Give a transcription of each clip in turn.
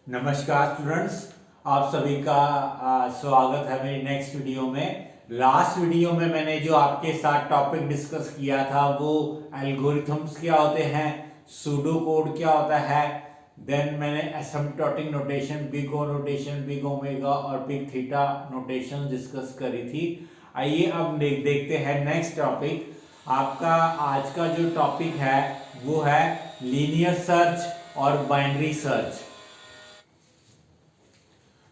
नमस्कार स्टूडेंट्स, आप सभी का स्वागत है मेरी नेक्स्ट वीडियो में। लास्ट वीडियो में मैंने जो आपके साथ टॉपिक डिस्कस किया था वो एल्गोरिथम्स क्या होते हैं, सूडो कोड क्या होता है, देन मैंने asymptotic notation, big O notation, big omega और बिग थीटा नोटेशन डिस्कस करी थी। आइए अब देखते हैं नेक्स्ट टॉपिक। आपका आज का जो टॉपिक है वो है लीनियर सर्च और बाइनरी सर्च।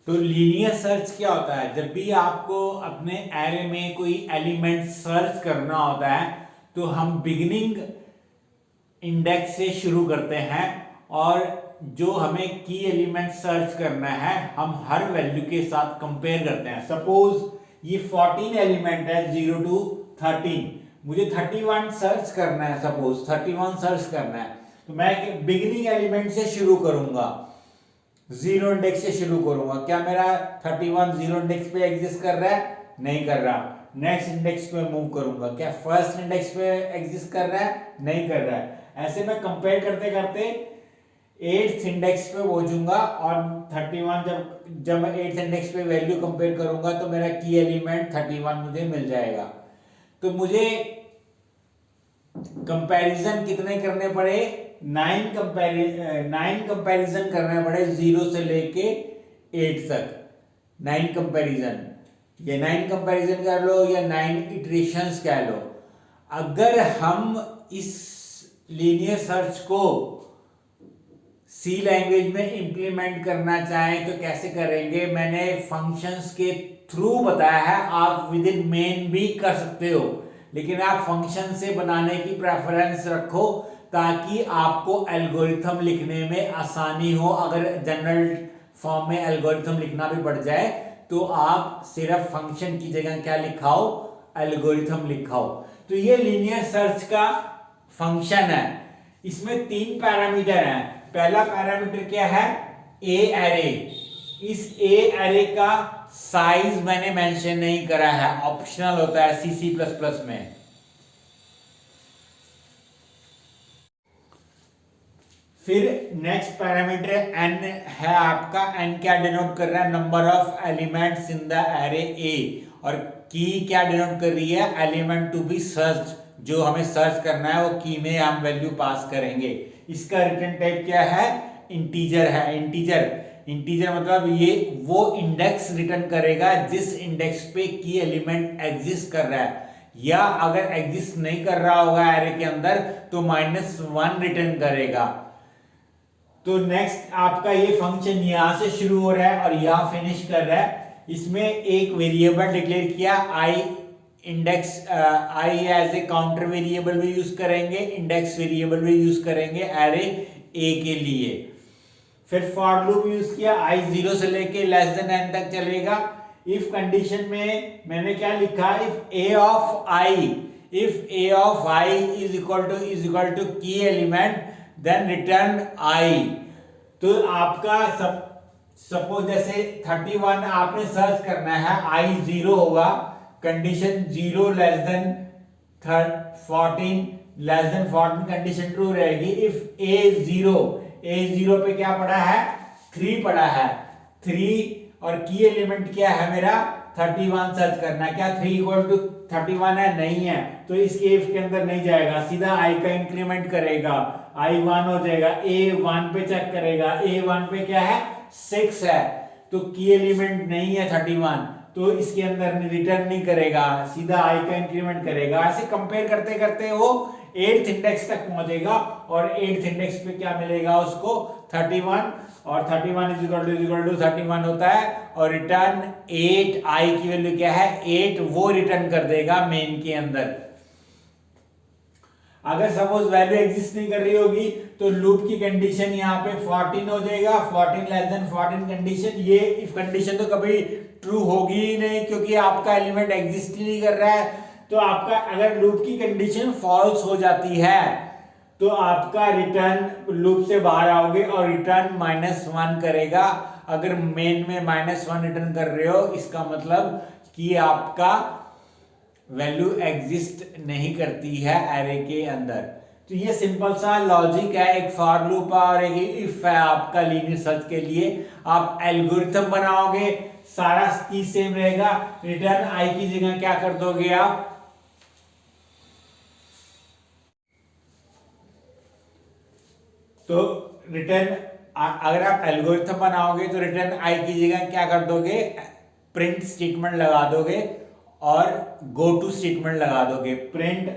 तो लीनियर सर्च क्या होता है? जब भी आपको अपने एरे में कोई एलिमेंट सर्च करना होता है तो हम बिगिनिंग इंडेक्स से शुरू करते हैं और जो हमें की एलिमेंट सर्च करना है हम हर वैल्यू के साथ कंपेयर करते हैं। सपोज ये 14 एलिमेंट है 0 to 13, मुझे 31 सर्च करना है। सपोज 31 सर्च करना है तो मैं बिगिनिंग एलिमेंट से शुरू करूंगा, जीरो इंडेक्स से शुरू करूंगा। क्या मेरा 31 जीरो इंडेक्स पे एग्जिस्ट कर रहा है? नहीं कर रहा। नेक्स्ट इंडेक्स पे मूव करूंगा। क्या फर्स्ट इंडेक्स पे एग्जिस्ट कर रहा है? नहीं कर रहा है। ऐसे मैं कंपेयर करते करते 8th इंडेक्स पे पहुंचूंगा और 31 जब मैं 8th इंडेक्स पे वैल्यू कंपेयर करूंगा तो मेरा की एलिमेंट 31 मुझे मिल जाएगा। तो मुझे कंपैरिजन कितने करने पड़े? 9 कंपैरिजन करने पड़े 0 से लेके 8 तक। 9 कंपैरिजन, ये 9 कंपैरिजन कर लो या 9 इटरेशंस कह लो। अगर हम इस लीनियर सर्च को सी लैंग्वेज में इंप्लीमेंट करना चाहें तो कैसे करेंगे? मैंने फंक्शंस के थ्रू बताया है। आप विद इन मेन भी कर सकते हो, लेकिन आप फंक्शन से बनाने की प्रेफरेंस रखो ताकि आपको एल्गोरिथम लिखने में आसानी हो। अगर जनरल फॉर्म में एल्गोरिथम लिखना भी पड़ जाए तो आप सिर्फ फंक्शन की जगह क्या लिखाओ? एल्गोरिथम लिखाओ। तो ये लीनियर सर्च का फंक्शन है। इसमें 3 पैरामीटर हैं। पहला पैरामीटर क्या है? ए एरे। इस ए एरे का साइज मैंने मेंशन नहीं करा है, ऑप्शनल होता है C++ में। फिर नेक्स्ट पैरामीटर एन है आपका। एन क्या डिनोट कर रहा है? Number of elements in the array A. और की क्या डिनोट कर रही है? एलिमेंट टू बी सर्च, जो हमें सर्च करना है वो की में हम वैल्यू पास करेंगे। इसका रिटर्न टाइप क्या है? इंटीजर है। इंटीजर मतलब ये वो इंडेक्स रिटर्न करेगा जिस इंडेक्स पे की एलिमेंट एग्जिस्ट कर रहा है, या अगर एग्जिस्ट नहीं कर रहा होगा एरे के अंदर तो -1 रिटर्न करेगा। तो नेक्स्ट आपका ये फंक्शन यहां से शुरू हो रहा है और यहां फिनिश कर रहा है। इसमें एक वेरिएबल डिक्लेयर किया I index, I as a counter variable भी यूज करेंगे, इंडेक्स वेरिएबल भी यूज करेंगे एरे ए के लिए। फिर फॉर लूप यूज किया, आई 0 से लेके n तक चलेगा। इफ कंडीशन में मैंने क्या लिखा? If A of I is equal to key element then return I. तो आपका सपोज जैसे 31 आपने सर्च करना है, आई 0 होगा, condition 0 less than 14 condition true रहेगी। इफ ए 0 पे क्या पड़ा है? 3 पड़ा है। 3 और की एलिमेंट क्या है मेरा? 31 सर्च करना है। क्या 3 इक्वल टू 31 है? नहीं है, तो इस इफ के अंदर नहीं जाएगा, सीधा आई का इंक्रीमेंट करेगा, आई 1 हो जाएगा। ए 1 पे चेक करेगा, ए 1 पे क्या है? 6 है, तो की एलिमेंट नहीं है 31, तो इसके अंदर रिटर्न नहीं करेगा, सीधा आई का इंक्रीमेंट करेगा। ऐसे कंपेयर करते करते वो 8th इंडेक्स तक पहुंचेगा और 8th इंडेक्स पे क्या मिलेगा उसको? 31, और 31 इज इक्वल टू 31 होता है और रिटर्न 8, आई की वैल्यू क्या है? 8, वो रिटर्न कर देगा मेन के अंदर। अगर सपोज वैल्यू एग्जिस्ट नहीं कर रही होगी तो लूप की कंडीशन यहाँ पे 14 हो जाएगा। 14 लेस देन 14 कंडीशन, ये इफ कंडीशन तो कभी ट्रू होगी ही नहीं क्योंकि आपका एलिमेंट एग्जिस्ट ही नहीं कर रहा है। तो आपका अगर लूप की कंडीशन फॉल्स हो जाती है तो आपका रिटर्न लूप से बाहर आओगे और रिटर्न -1 करेगा। अगर मेन में -1 रिटर्न कर रहे हो इसका मतलब कि आपका वैल्यू एग्जिस्ट नहीं करती है एरे के अंदर। तो ये सिंपल सा लॉजिक है, एक फॉर लूप है और एक इफ है आपका लीनियर सर्च के लिए। आप एल्गोरिथम बनाओगे, सारा चीज सेम रहेगा। रिटर्न आई की जगह क्या कर दोगे आप, तो रिटर्न, अगर आप एल्गोरिथम बनाओगे तो रिटर्न आई की जगह क्या कर दोगे, प्रिंट स्टेटमेंट लगा दोगे और गो टू स्टेटमेंट लगा दोगे। Print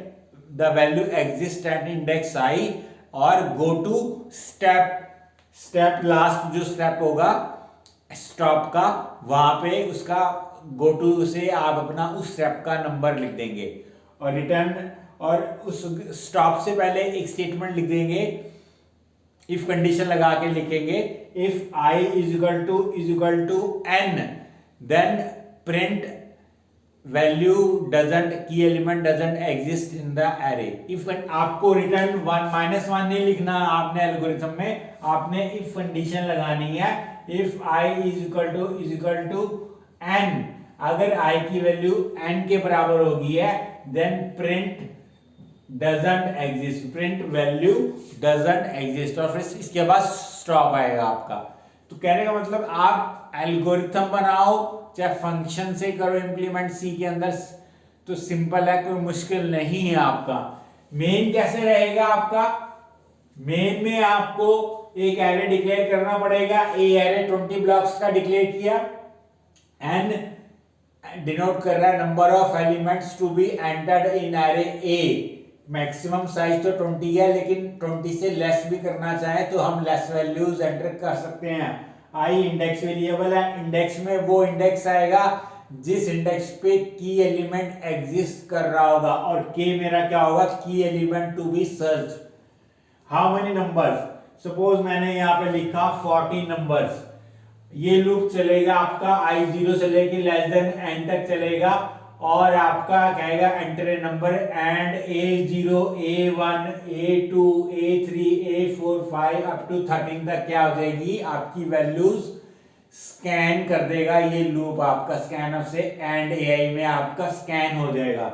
the value exist at index आई और गो टू स्टेप लास्ट जो स्टेप होगा स्टॉप का, वहां पे उसका गो टू से आप अपना उस स्टेप का नंबर लिख देंगे और रिटर्न, और उस स्टॉप से पहले एक स्टेटमेंट लिख देंगे, इफ कंडीशन लगा के लिखेंगे if I is equal to n, then print value doesn't, की element doesn't exist in the array. If आपको रिटर्न -1 नहीं लिखना, आपने एल्गोरिथम में आपने इफ कंडीशन लगानी है, if I is equal to n, अगर i की वैल्यू n के बराबर होगी है, then print doesn't exist, print value doesn't exist, और फिर इसके बाद स्टॉप आएगा आपका। तो कहने का मतलब आप एल्गोरिथम बनाओ, चाहे फंक्शन से करो इंप्लीमेंट सी के अंदर, तो सिंपल है, कोई मुश्किल नहीं है आपका। मेन कैसे रहेगा आपका, मेन में आपको एक एरे डिक्लेयर करना पड़ेगा। ए एरे 20 ब्लॉक्स का डिक्लेयर किया, एन डिनोट कर रहा है number of elements to be entered in array A. Maximum size तो 20 है, लेकिन 20 से लेस भी करना चाहे तो हम लेस वैल्यूज एंटर कर सकते हैं। आई इंडेक्स वेरिएबल है, इंडेक्स में वो इंडेक्स आएगा जिस इंडेक्स पे की एलिमेंट एग्जिस्ट कर रहा होगा, और के मेरा क्या होगा, key element to be search. How many numbers, suppose मैंने यहाँ पे लिखा 40 नंबर्स, ये लूप चलेगा आपका आई 0 से लेके लेस देन n तक चलेगा, और आपका कहेगा enter a number and A0 A1 A2 A3 A4 5 up to 13 तक क्या हो जाएगी आपकी वैल्यूज स्कैन कर देगा। ये लूप आपका स्कैन से एंड AI में आपका स्कैन हो जाएगा।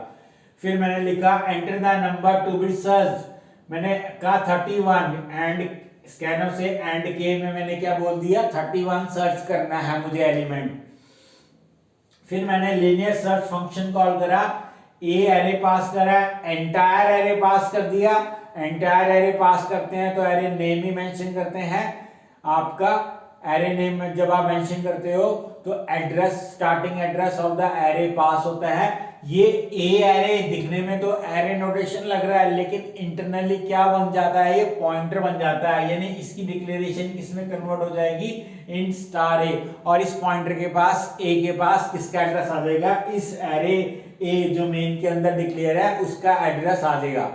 फिर मैंने लिखा enter the number to be search, मैंने कहा 31 एंड स्कैन से एंड के में मैंने क्या बोल दिया, 31 सर्च करना है मुझे एलिमेंट। फिर मैंने लीनियर सर्च फंक्शन कॉल करा, ए एरे पास करा, एंटायर एरे पास कर दिया। एंटायर एरे पास करते हैं तो एरे नेम ही मेंशन करते हैं। आपका एरे नेम में जब आप मेंशन करते हो तो address, starting address of the array pass होता है। ये ए एरे दिखने में तो एरे नोटेशन लग रहा है, लेकिन इंटरनली क्या बन जाता है, ये पॉइंटर बन जाता है, यानी इसकी डिक्लेरेशन किसमें कन्वर्ट हो जाएगी, इन स्टार ए, और इस पॉइंटर के पास ए के पास किसका एड्रेस आ जाएगा, इस एरे ए जो मेन के अंदर डिक्लेयर है उसका एड्रेस आ जाएगा।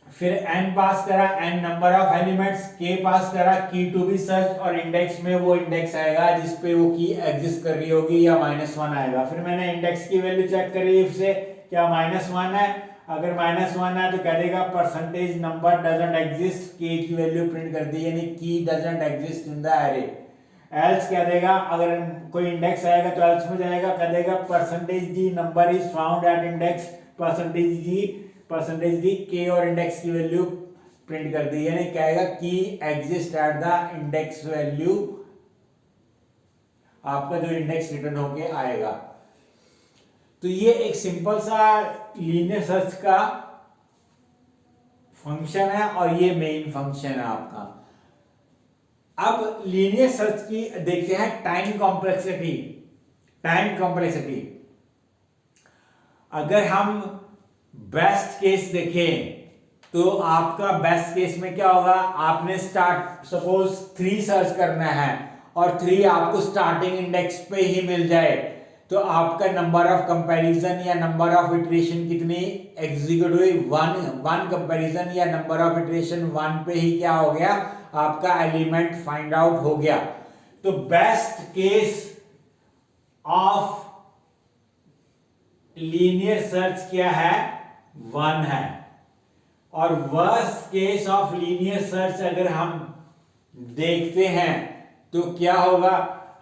फिर n पास करा, n number of elements, k पास करा, की टू बी सर्च, और इंडेक्स में वो इंडेक्स आएगा जिसपे वो की एग्जिस्ट कर रही होगी या -1 आएगा। फिर मैंने इंडेक्स की वैल्यू चेक करी इफ से, क्या -1 है, अगर -1 है तो कह देगा percentage number doesn't exist, k की वैल्यू प्रिंट कर दी, यानी की doesn't exist in the array. Else कह देगा, अगर कोई इंडेक्स आएगा तो एल्स में जाएगा, कह देगा percentage D number is found at index, percentage D के और इंडेक्स की वैल्यू प्रिंट कर दी, यानी कहेगा की exist at the index value, आपका जो इंडेक्स रिटर्न होके आएगा। तो ये एक सिंपल सा लीनियर सर्च का फंक्शन है और ये मेन फंक्शन है आपका। अब लीनियर सर्च की देखते हैं टाइम कॉम्प्लेक्सिटी। अगर हम बेस्ट केस देखें तो आपका बेस्ट केस में क्या होगा, आपने सपोज 3 सर्च करना है और 3 आपको स्टार्टिंग इंडेक्स पे ही मिल जाए, तो आपका नंबर ऑफ कंपैरिजन या नंबर ऑफ इटरेशन कितनी एग्जीक्यूट हुई, 1 कंपैरिजन या नंबर ऑफ इटरेशन 1 पे ही क्या हो गया, आपका एलिमेंट फाइंड आउट हो गया। तो best case of linear search क्या है, 1 है। और worst case of linear search अगर हम देखते हैं तो क्या होगा,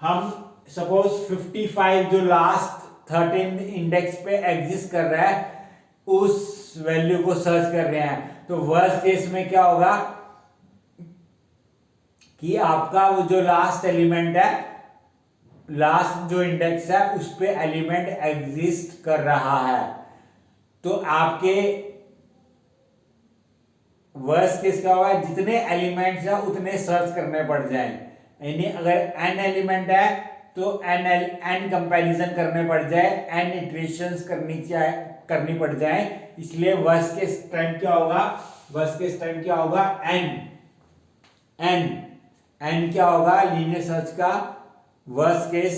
हम सपोज 55 जो लास्ट 13 इंडेक्स पे एग्जिस्ट कर रहा है उस वैल्यू को सर्च कर रहे हैं। तो वर्स्ट केस में क्या होगा कि आपका वो जो लास्ट एलिमेंट है, लास्ट जो इंडेक्स है उस पे एलिमेंट एग्जिस्ट कर रहा है। तो आपके वर्स्ट केस क्या होगा, जितने एलिमेंट्स है उतने सर्च करने पड़ जाएं। यानी अगर n एलिमेंट है तो n कंपैरिजन करने पड़ जाए, n इटरेशंस करनी पड़ जाए। इसलिए वर्स्ट केस टाइम क्या होगा, वर्स्ट केस टाइम क्या होगा, n क्या होगा, लीनियर सर्च का वर्स्ट केस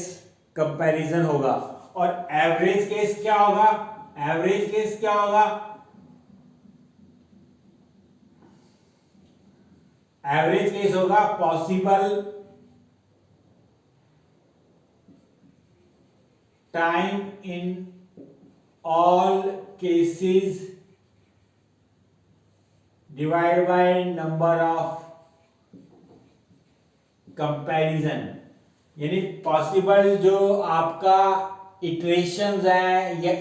कंपैरिजन होगा। और एवरेज केस क्या होगा, एवरेज केस क्या होगा, एवरेज केस होगा possible time in all cases divide by number of comparison. यानी पॉसिबल जो आपका इटरेशंस है या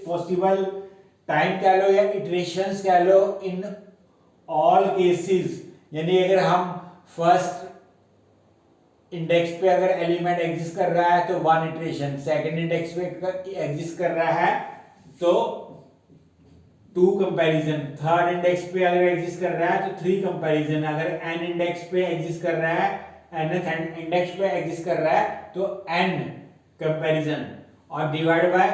पॉसिबल टाइम कह लो या इटरेशंस कह लो इन ऑल केसेस। यानी अगर हम फर्स्ट इंडेक्स पे अगर एलिमेंट एग्जिस्ट कर रहा है तो 1 इटरेशन, सेकंड इंडेक्स पे एग्जिस्ट कर रहा है तो 2 कंपैरिजन, थर्ड इंडेक्स पे अगर एग्जिस्ट कर रहा है तो 3 कंपैरिजन, अगर n इंडेक्स पे एग्जिस्ट कर रहा है, nth इंडेक्स पे एग्जिस्ट कर रहा है तो n कंपैरिजन, और divide by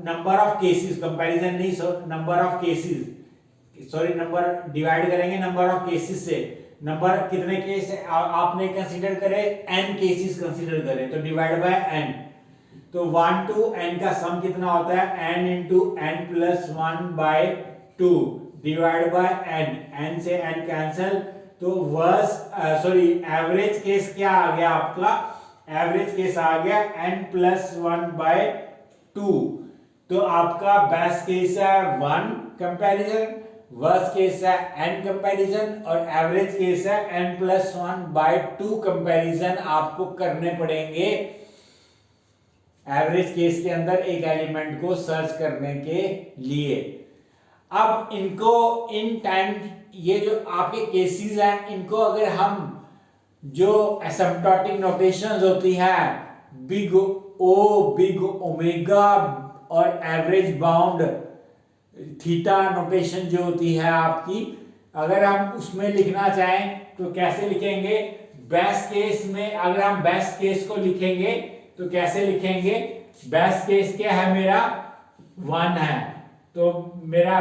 number of cases, comparison नहीं, number of cases, sorry number divide करेंगे नंबर ऑफ केसेस से। नंबर कितने केस आपने कंसीडर करे, n केसेस कंसीडर करें तो डिवाइड बाय n। तो 1 to n का सम कितना होता है, n into n plus 1 by 2 divide by n, n से n कैंसल। तो एवरेज केस क्या आ गया आपका, एवरेज केस आ गया n plus 1 by 2। तो आपका बेस्ट केस है 1 कंपैरिजन, वर्स्ट केस है n कंपैरिजन, और एवरेज केस है n plus 1 by 2 कंपैरिजन आपको करने पड़ेंगे एवरेज केस के अंदर एक एलिमेंट को सर्च करने के लिए। अब इनको इन टाइम, ये जो आपके केसेस हैं इनको अगर हम जो एसिम्प्टोटिक नोटेशंस होती है, बिग ओ, बिग ओमेगा और एवरेज बाउंड थीटा नोटेशन जो होती है आपकी, अगर हम उसमें लिखना चाहें तो कैसे लिखेंगे, बेस्ट केस में अगर हम बेस्ट केस को लिखेंगे तो कैसे लिखेंगे, बेस्ट केस क्या है मेरा 1 है, तो मेरा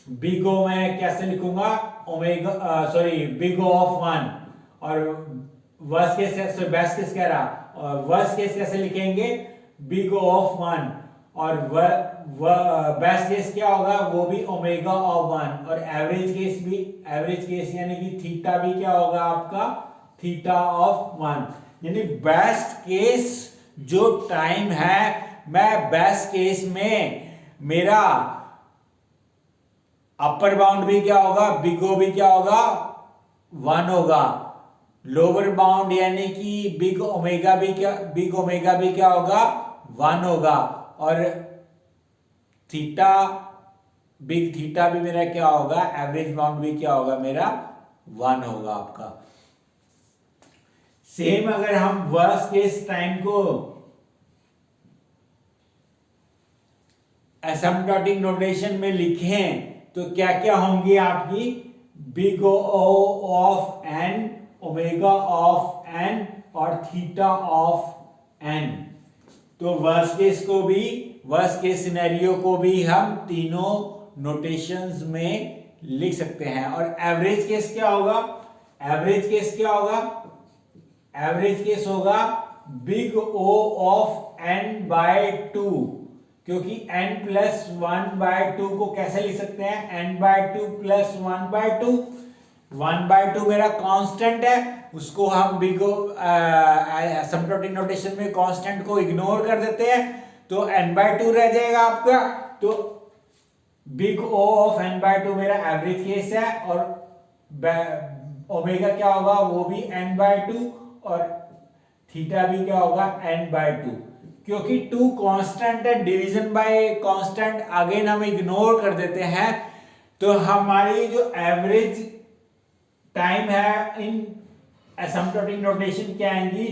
बिग ओ में कैसे लिखूंगा, omega sorry big O of 1, और वर्स्ट केस बेस्ट केस कह रहा, और वर्स्ट केस कैसे लिखेंगे, बिग ओ ऑफ 1, और बेस्ट केस क्या होगा, वो भी ओमेगा ऑफ 1, और एवरेज केस भी, एवरेज केस यानी कि थीटा भी क्या होगा आपका, थीटा ऑफ 1। यानी बेस्ट केस जो टाइम है, मैं बेस्ट केस में मेरा अपर बाउंड भी क्या होगा, बिग ओ भी क्या होगा 1 होगा, लोअर बाउंड यानी कि बिग ओमेगा भी क्या होगा 1 होगा, और थीटा, बिग थीटा भी मेरा क्या होगा, एवरेज बाउंड भी क्या होगा मेरा 1 होगा आपका। सेम अगर हम वर्स्ट केस टाइम को एसिम्प्टोटिक नोटेशन में लिखें तो क्या क्या होंगी आपकी, big O of n, omega of n और थीटा ऑफ n। तो वर्स्ट केस को भी, वर्स्ट केस सिनेरियो को भी हम तीनों नोटेशंस में लिख सकते हैं। और एवरेज केस क्या होगा, एवरेज केस क्या होगा, एवरेज केस होगा big O of n by 2, क्योंकि n प्लस 1 बाय 2 को कैसे लिख सकते हैं, n by 2 plus 1 by 2, 1 by 2 मेरा कांस्टेंट है, उसको हम बिग ओ एसिम्प्टोटिक नोटेशन में कांस्टेंट को इग्नोर कर देते हैं तो n बाय 2 रह जाएगा आपका। तो big O of n by 2 मेरा एवरेज केस है, और ओमेगा क्या होगा, वो भी n बाय 2, और थीटा भी क्या होगा n बाय 2। क्योंकि 2 कांस्टेंट है, डिवीजन बाय कांस्टेंट अगेन हम इग्नोर कर देते हैं, तो हमारी जो एवरेज टाइम है इन एसिम्प्टोटिक नोटेशन क्या आएंगी,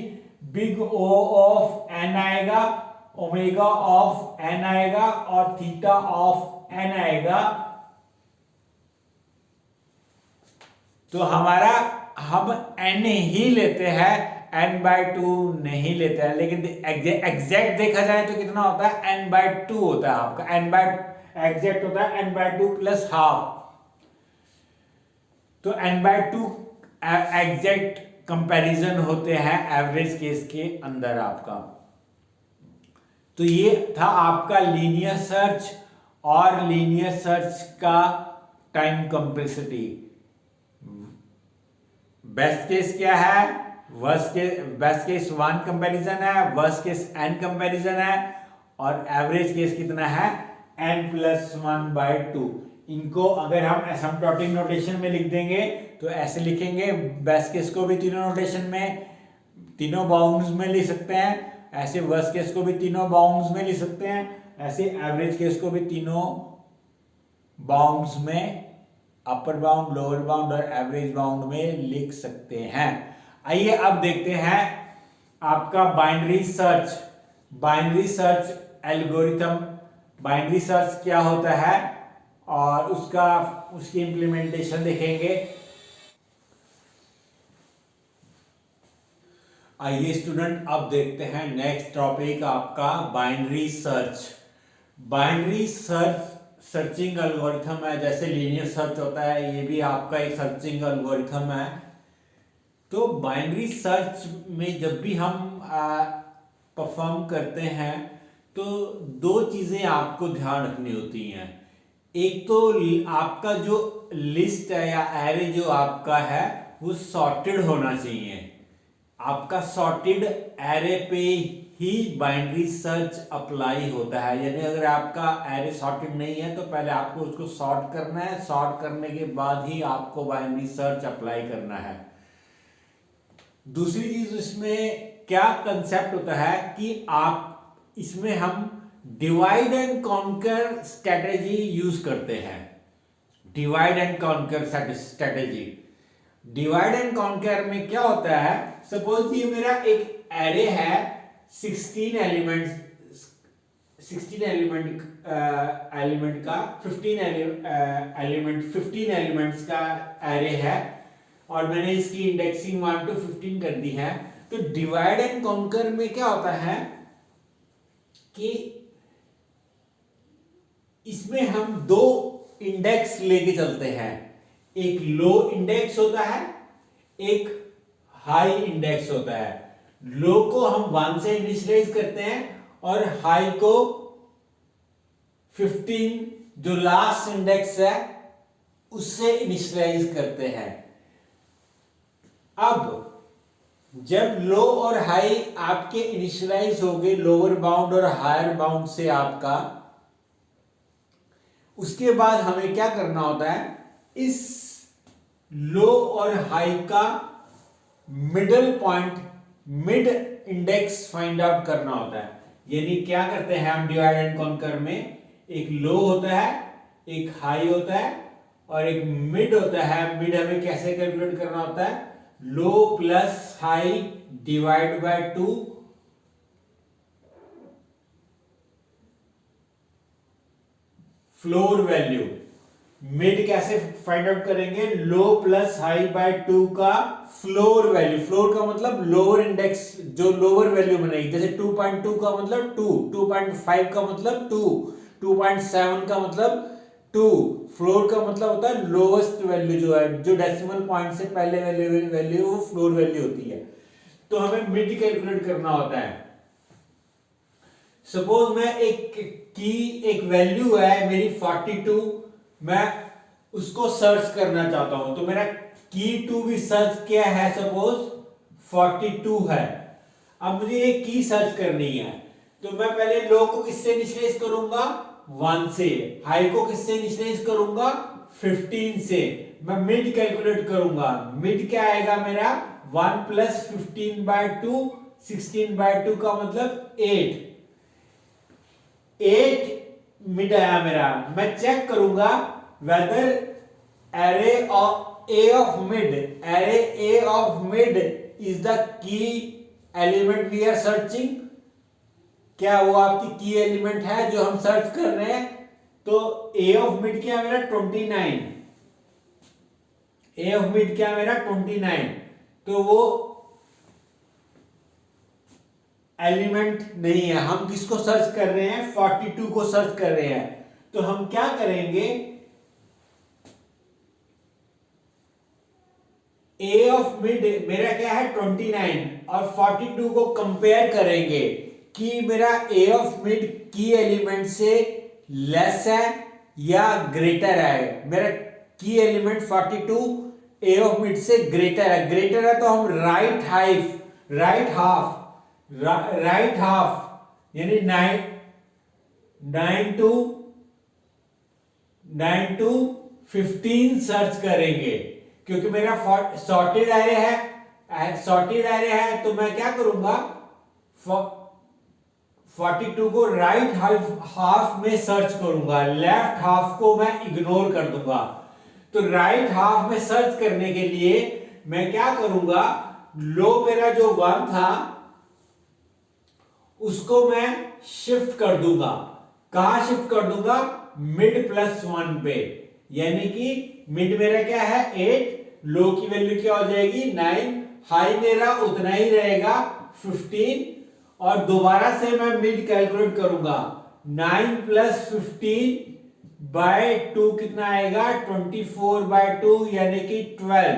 बिग O ऑफ n आएगा, ओमेगा ऑफ n आएगा और थीटा ऑफ n आएगा। तो हमारा हम n ही लेते हैं, n/2 नहीं लेते हैं, लेकिन एग्जैक्ट देखा जाए तो कितना होता है, n/2 होता है आपका, एग्जैक्ट होता है n/2 प्लस हाफ। तो n/2 एग्जैक्ट कंपैरिजन होते हैं एवरेज केस के अंदर आपका। तो ये था आपका लीनियर सर्च और लीनियर सर्च का टाइम कॉम्प्लेक्सिटी। बेस्ट केस क्या है, बेस्ट केस 1 कंपैरिजन है, वर्स्ट केस n कंपैरिजन है, और एवरेज केस कितना है, n+1/2। इनको अगर हम एसिम्प्टोटिक नोटेशन में लिख देंगे तो ऐसे लिखेंगे, बेस्ट केस को भी तीनों नोटेशन में, तीनों बाउंड्स में लिख सकते हैं, ऐसे वर्स्ट केस को भी तीनों बाउंड्स में लिख सकते हैं, ऐसे एवरेज केस को भी तीनों बाउंड्स में, अपर बाउंड, लोअर बाउंड और एवरेज बाउंड में लिख सकते हैं। आइए अब देखते हैं आपका binary search. Binary search algorithm, binary search क्या होता है और उसकी इंप्लीमेंटेशन देखेंगे। आइए स्टूडेंट अब देखते हैं नेक्स्ट टॉपिक आपका binary search. Binary search searching algorithm है, जैसे लीनियर सर्च होता है, ये भी आपका एक सर्चिंग एल्गोरिथम है। तो बाइनरी सर्च में जब भी हम परफॉर्म करते हैं तो 2 चीजें आपको ध्यान रखनी होती हैं। एक तो आपका जो लिस्ट है या एरे जो आपका है वो सॉर्टेड होना चाहिए। आपका सॉर्टेड एरे पे ही बाइनरी सर्च अप्लाई होता है, यानी अगर आपका एरे सॉर्टेड नहीं है तो पहले आपको उसको सॉर्ट करना है, सॉर्ट करने के बाद ही आपको बाइनरी सर्च अप्लाई करना है। दूसरी चीज इसमें क्या कंसेप्ट होता है कि आप इसमें हम divide and conquer strategy use करते हैं। Divide and conquer strategy, divide and conquer में क्या होता है, सपोज ये मेरा एक एरे है 16 एलिमेंट का 15 एलिमेंट्स का एरे है और मैंने इसकी इंडेक्सिंग 1 to 15 कर दी है। तो डिवाइड एंड कॉन्कर में क्या होता है कि इसमें हम 2 इंडेक्स लेके चलते हैं, एक लो इंडेक्स होता है, एक हाई इंडेक्स होता है। लो को हम 1 से इनिशियलाइज करते हैं और हाई को 15 जो लास्ट इंडेक्स है उससे इनिशियलाइज करते हैं। अब जब लो और हाई आपके इनिशियलाइज हो गए लोअर बाउंड और हायर बाउंड से आपका, उसके बाद हमें क्या करना होता है, इस लो और हाई का middle point, mid index find out करना होता है। यानी क्या करते हैं हम डिवाइड एंड कॉन्कर में, एक लो होता है, एक हाई होता है और एक मिड होता है। मिड हमें कैसे कैलकुलेट करना होता है, low plus high divide by 2 floor value. Mid कैसे फाइंड आउट करेंगे, लो प्लस हाई बाय 2 का फ्लोर वैल्यू। फ्लोर का मतलब लोअर इंडेक्स, जो लोअर वैल्यू बनेगी, जैसे 2.2 का मतलब 2, 2.5 का मतलब 2, 2.7 का मतलब 2। फ्लोर का मतलब होता है लोवेस्ट वैल्यू, जो है जो डेसिमल पॉइंट से पहले वैल्यू वो फ्लोर वैल्यू होती है। तो हमें मिड कैलकुलेट करना होता है। सपोज मैं एक वैल्यू है मेरी 42, मैं उसको सर्च करना चाहता हूं, तो मेरा की टू भी सर्च क्या है, सपोज 42 है। अब मुझे एक की सर्च करनी है, तो मैं पहले लो को किससे इनिशियलाइज करूंगा, 1 से। हाई को किससे इनिशियलाइज करूंगा, 15 से। मैं मिड कैलकुलेट करूंगा, मिड क्या आएगा मेरा 1 + 15/2, 16/2 का मतलब 8। 8 मिड आया मेरा, मैं चेक करूंगा weather array of A of mid, array A of mid is the key element we are searching. क्या वो आपकी की एलिमेंट है जो हम सर्च कर रहे हैं? तो A of mid क्या मेरा 29, A of mid क्या मेरा 29, तो वो एलिमेंट नहीं है। हम किसको सर्च कर रहे हैं? 42 को सर्च कर रहे हैं। तो हम क्या करेंगे, A ऑफ मिड मेरा क्या है 29 और 42 को कंपेयर करेंगे कि मेरा A ऑफ मिड की एलिमेंट से लेस है या ग्रेटर है। मेरा की एलिमेंट 42 A ऑफ मिड से ग्रेटर है, ग्रेटर है तो हम राइट हाफ यानी 9 to 15 सर्च करेंगे, क्योंकि मेरा सॉर्टेड एरे है तो मैं क्या करूंगा 42 को राइट हाफ में सर्च करूंगा, लेफ्ट हाफ को मैं इग्नोर कर दूंगा। तो राइट हाफ में सर्च करने के लिए मैं क्या करूंगा, लो मेरा जो 1 था उसको मैं शिफ्ट कर दूंगा। कहां शिफ्ट कर दूंगा? मिड +1 पे, यानी कि मिड मेरा क्या है 8, लो की वैल्यू क्या हो जाएगी 9, हाई मेरा उतना ही रहेगा 15, और दोबारा से मैं मिड कैलकुलेट करूंगा। 9 + 15/2 कितना आएगा 24/2 यानी कि 12।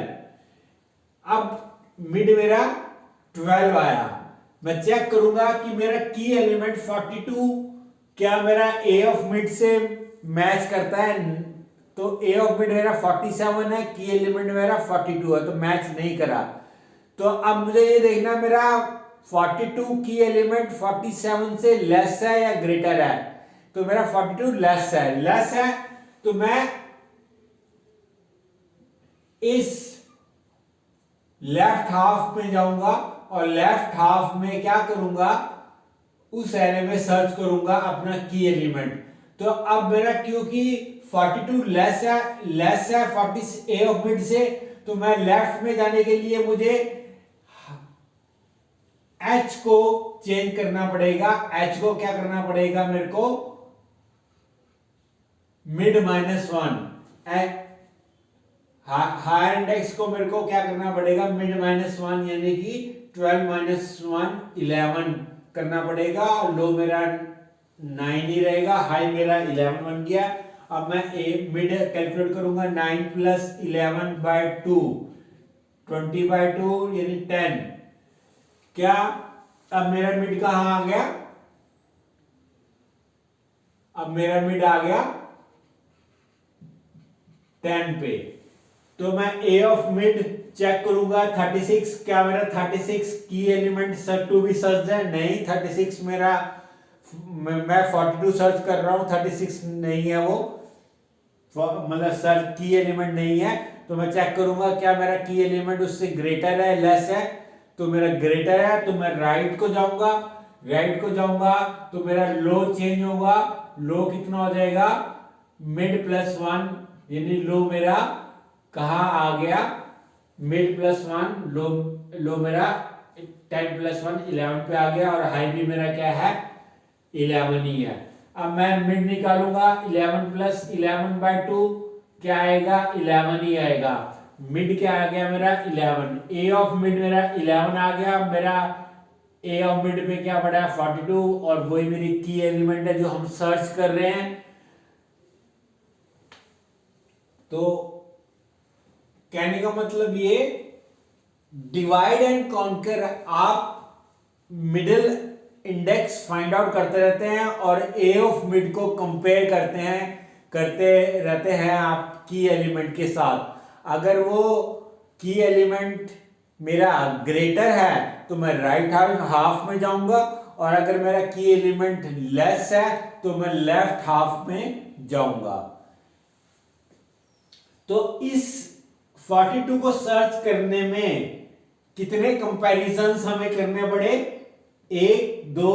अब मिड मेरा 12 आया, मैं चेक करूंगा कि मेरा की एलिमेंट 42 क्या मेरा ए ऑफ मिड से मैच करता है। तो ए ऑफ मिड मेरा 47 है, की एलिमेंट मेरा 42 है, तो मैच नहीं करा। तो अब मुझे ये देखना मेरा 42 की एलिमेंट 47 से लेस है या ग्रेटर है। तो मेरा 42 लेस है तो मैं इस लेफ्ट हाफ में जाऊंगा और लेफ्ट हाफ में क्या करूंगा, उस एरे में सर्च करूंगा अपना की एलिमेंट। तो अब मेरा क्योंकि 42 लेस है 40 ए ऑफ मिड से, तो मैं लेफ्ट में जाने के लिए मुझे H को चेंज करना पड़ेगा। H को क्या करना पड़ेगा मेरे को, मिड -1, हायर इंडेक्स को मेरे को क्या करना पड़ेगा मिड -1 यानी कि 12 - 1 11 करना पड़ेगा। लो मेरा 9 ही रहेगा, हाई मेरा 11 बन गया। अब मैं मिड कैलकुलेट करूंगा, 9 + 11/2 20/2 यानी 10। क्या अब मेरा मिड कहां आ गया, अब मेरा मिड आ गया 10 पे। तो मैं ए ऑफ मिड चेक करूंगा 36, क्या मेरा 36 की एलिमेंट टू भी सर्च है? नहीं, 36 मेरा, मैं 42 सर्च कर रहा हूं, 36 नहीं है वो, मतलब सर्च की एलिमेंट नहीं है। तो मैं चेक करूंगा क्या मेरा की एलिमेंट उससे ग्रेटर है लेस है। तो मेरा ग्रेटर है तो मैं राइट को जाऊंगा तो मेरा लो चेंज होगा। लो कितना हो जाएगा, मिड +1 यानी लो मेरा कहाँ आ गया, मिड +1, लो मेरा 10 + 1 11 पे आ गया, और हाई भी मेरा क्या है 11 ही है। अब मैं मिड निकालूंगा, 11 + 11/2 क्या आएगा 11 ही आएगा। मिड क्या आ गया मेरा 11, ए ऑफ मिड मेरा 11 आ गया। मेरा ए ऑफ मिड पे क्या पड़ा है 42, और वही मेरी की एलिमेंट है जो हम सर्च कर रहे हैं। तो कहने का मतलब ये डिवाइड एंड कॉन्कर, आप मिडिल इंडेक्स फाइंड आउट करते रहते हैं और ए ऑफ मिड को कंपेयर करते रहते हैं आप की एलिमेंट के साथ। अगर वो की एलिमेंट मेरा ग्रेटर है तो मैं राइट हाफ में जाऊंगा, और अगर मेरा की एलिमेंट लेस है तो मैं लेफ्ट हाफ में जाऊंगा। तो इस 42 को सर्च करने में कितने कंपैरिजंस हमें करने पड़े, 1 2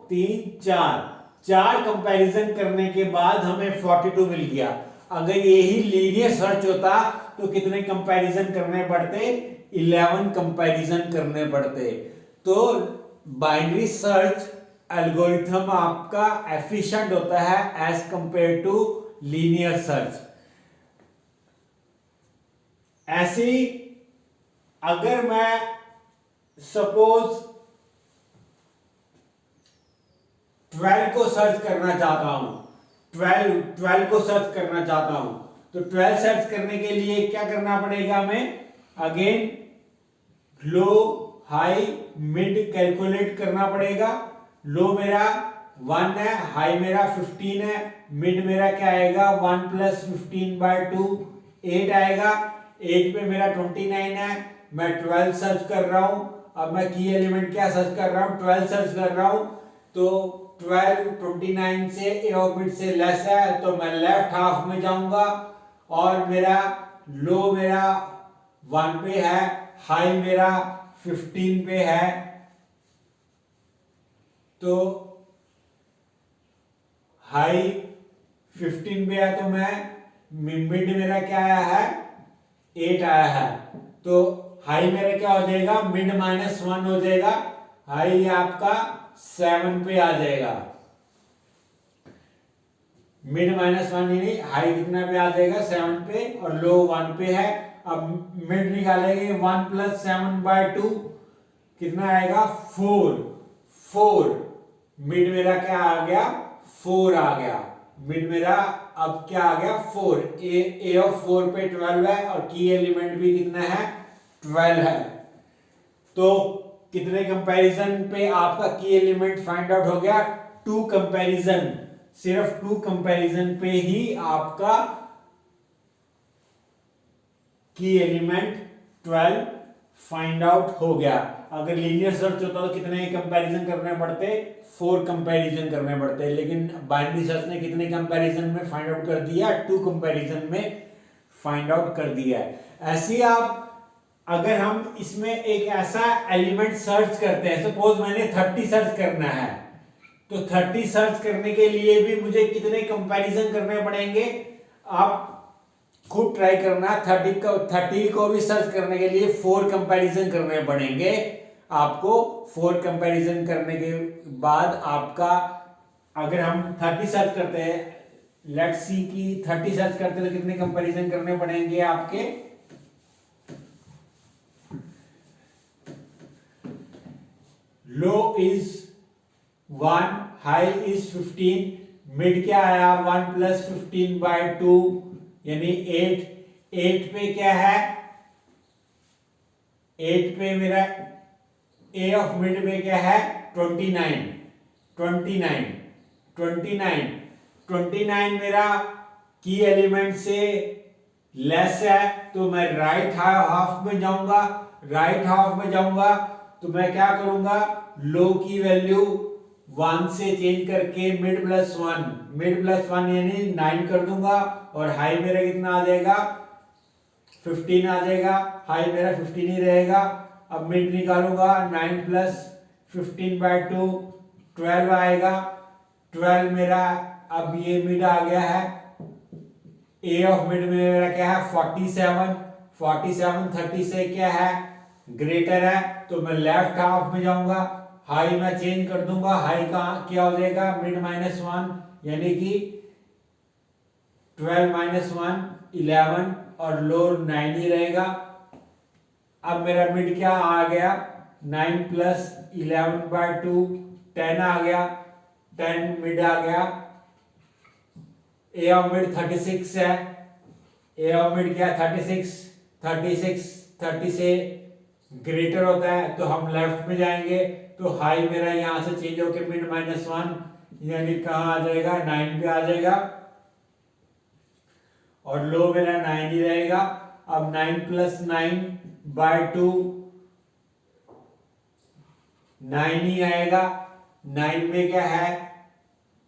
3 4, 4 कंपैरिजन करने के बाद हमें 42 मिल गया। अगर यही लीनियर सर्च होता तो कितने कंपैरिजन करने पड़ते? 11 कंपैरिजन करने पड़ते। तो बाइनरी सर्च एल्गोरिथम आपका एफिशिएंट होता है as compare to linear search. ऐसे ही अगर मैं सपोज 12 को सर्च करना चाहता हूं, 12 को सर्च करना चाहता हूं, तो 12 सर्च करने के लिए क्या करना पड़ेगा हमें? अगेन लो हाई मिड कैलकुलेट करना पड़ेगा। लो मेरा 1 है, हाई मेरा 15 है, मिड मेरा क्या आएगा 1 + 15/2 8 आएगा। 8 पे मेरा 29 है। मैं 12 सर्च कर रहा हूं। अब मैं की एलिमेंट क्या सर्च कर रहा हूं? 12 सर्च कर रहा हूं। तो 12 29 से ए ऑफ बिट से लेस है तो मैं लेफ्ट हाफ में जाऊंगा और मेरा लो मेरा 1 पे है, हाई मेरा 15 पे है। तो हाई 15 पे है तो मैं मिड मेरा क्या आया है 8 आया है। तो हाई मेरा क्या हो जाएगा? मिड -1 हो जाएगा। हाई आपका 7 पे आ जाएगा। मिड -1 यानी हाई कितना पे आ जाएगा? 7 पे और लो 1 पे है। अब मिड निकालेंगे 1 + 7/2 कितना आएगा? 4। मिड मेरा क्या आ गया? 4 आ गया। मिड मेरा अब क्या आ गया? 4। ए ऑफ 4 पे 12 है और की एलिमेंट भी कितना है? 12 है। तो कितने कंपैरिजन पे आपका की एलिमेंट फाइंड आउट हो गया? 2 कंपैरिजन। सिर्फ 2 कंपैरिजन पे ही आपका की एलिमेंट 12 फाइंड आउट हो गया। अगर लीनियर सर्च होता तो कितने कंपैरिजन करने पड़ते? 4 कंपैरिजन करने पड़ते। लेकिन बाइनरी सर्च ने कितने कंपैरिजन में फाइंड आउट कर दिया? 2 कंपैरिजन में फाइंड आउट कर दिया है। ऐसे ही आप अगर हम इसमें एक ऐसा एलिमेंट सर्च करते हैं, सपोज मैंने 30 सर्च करना है, तो 30 सर्च करने के लिए भी मुझे कितने कंपैरिजन करने पड़ेंगे? आप खुद ट्राई करना। 30 को भी सर्च करने के लिए 4 कंपैरिजन करने पड़ेंगे आपको। 4 कंपैरिजन करने के बाद आपका, अगर हम 30 सर्च करते हैं, लेट्स सी कि 30 सर्च करते हैं तो कितने कंपैरिजन करने पड़ेंगे आपके? लो इज 1, हाई इज 15, मिड क्या आया? 1 + 15/2 यानी 8। 8 पे क्या है? 8 पे मेरा ए ऑफ मिड में क्या है? 29 मेरा की एलिमेंट से लेस है तो मैं राइट हाफ में जाऊंगा। राइट हाफ में जाऊंगा तो मैं क्या करूंगा? लो की वैल्यू 1 से चेंज करके मिड +1 यानी 9 कर दूंगा और हाई मेरा कितना आ जाएगा? 15 आ जाएगा। हाई मेरा 15 ही रहेगा। अब मिड निकालूंगा 9 + 15/2 12 आएगा। 12 मेरा अब ये मिड आ गया है। ए ऑफ मिड में मेरा क्या है? 47 30 से क्या है? ग्रेटर है तो मैं लेफ्ट हाफ में जाऊंगा। हाई मैं चेंज कर दूंगा। हाई का क्या हो जाएगा? मिड -1 यानी कि 12 -1 11 और लो 9 ही रहेगा। अब मेरा मिड क्या आ गया? 9 + 11/2 10 आ गया। 10 मिड आ गया। ए ऑफ मिड 36 है। ए ऑफ मिड क्या? 36 30 से ग्रेटर होता है तो हम लेफ्ट में जाएंगे। तो हाई मेरा यहां से चेंज होकर मिड -1 यानी कहां आ जाएगा? 9 पे आ जाएगा और लो मेरा 9 ही रहेगा। अब 9 + 9/2 9 ही आएगा। 9 में क्या है?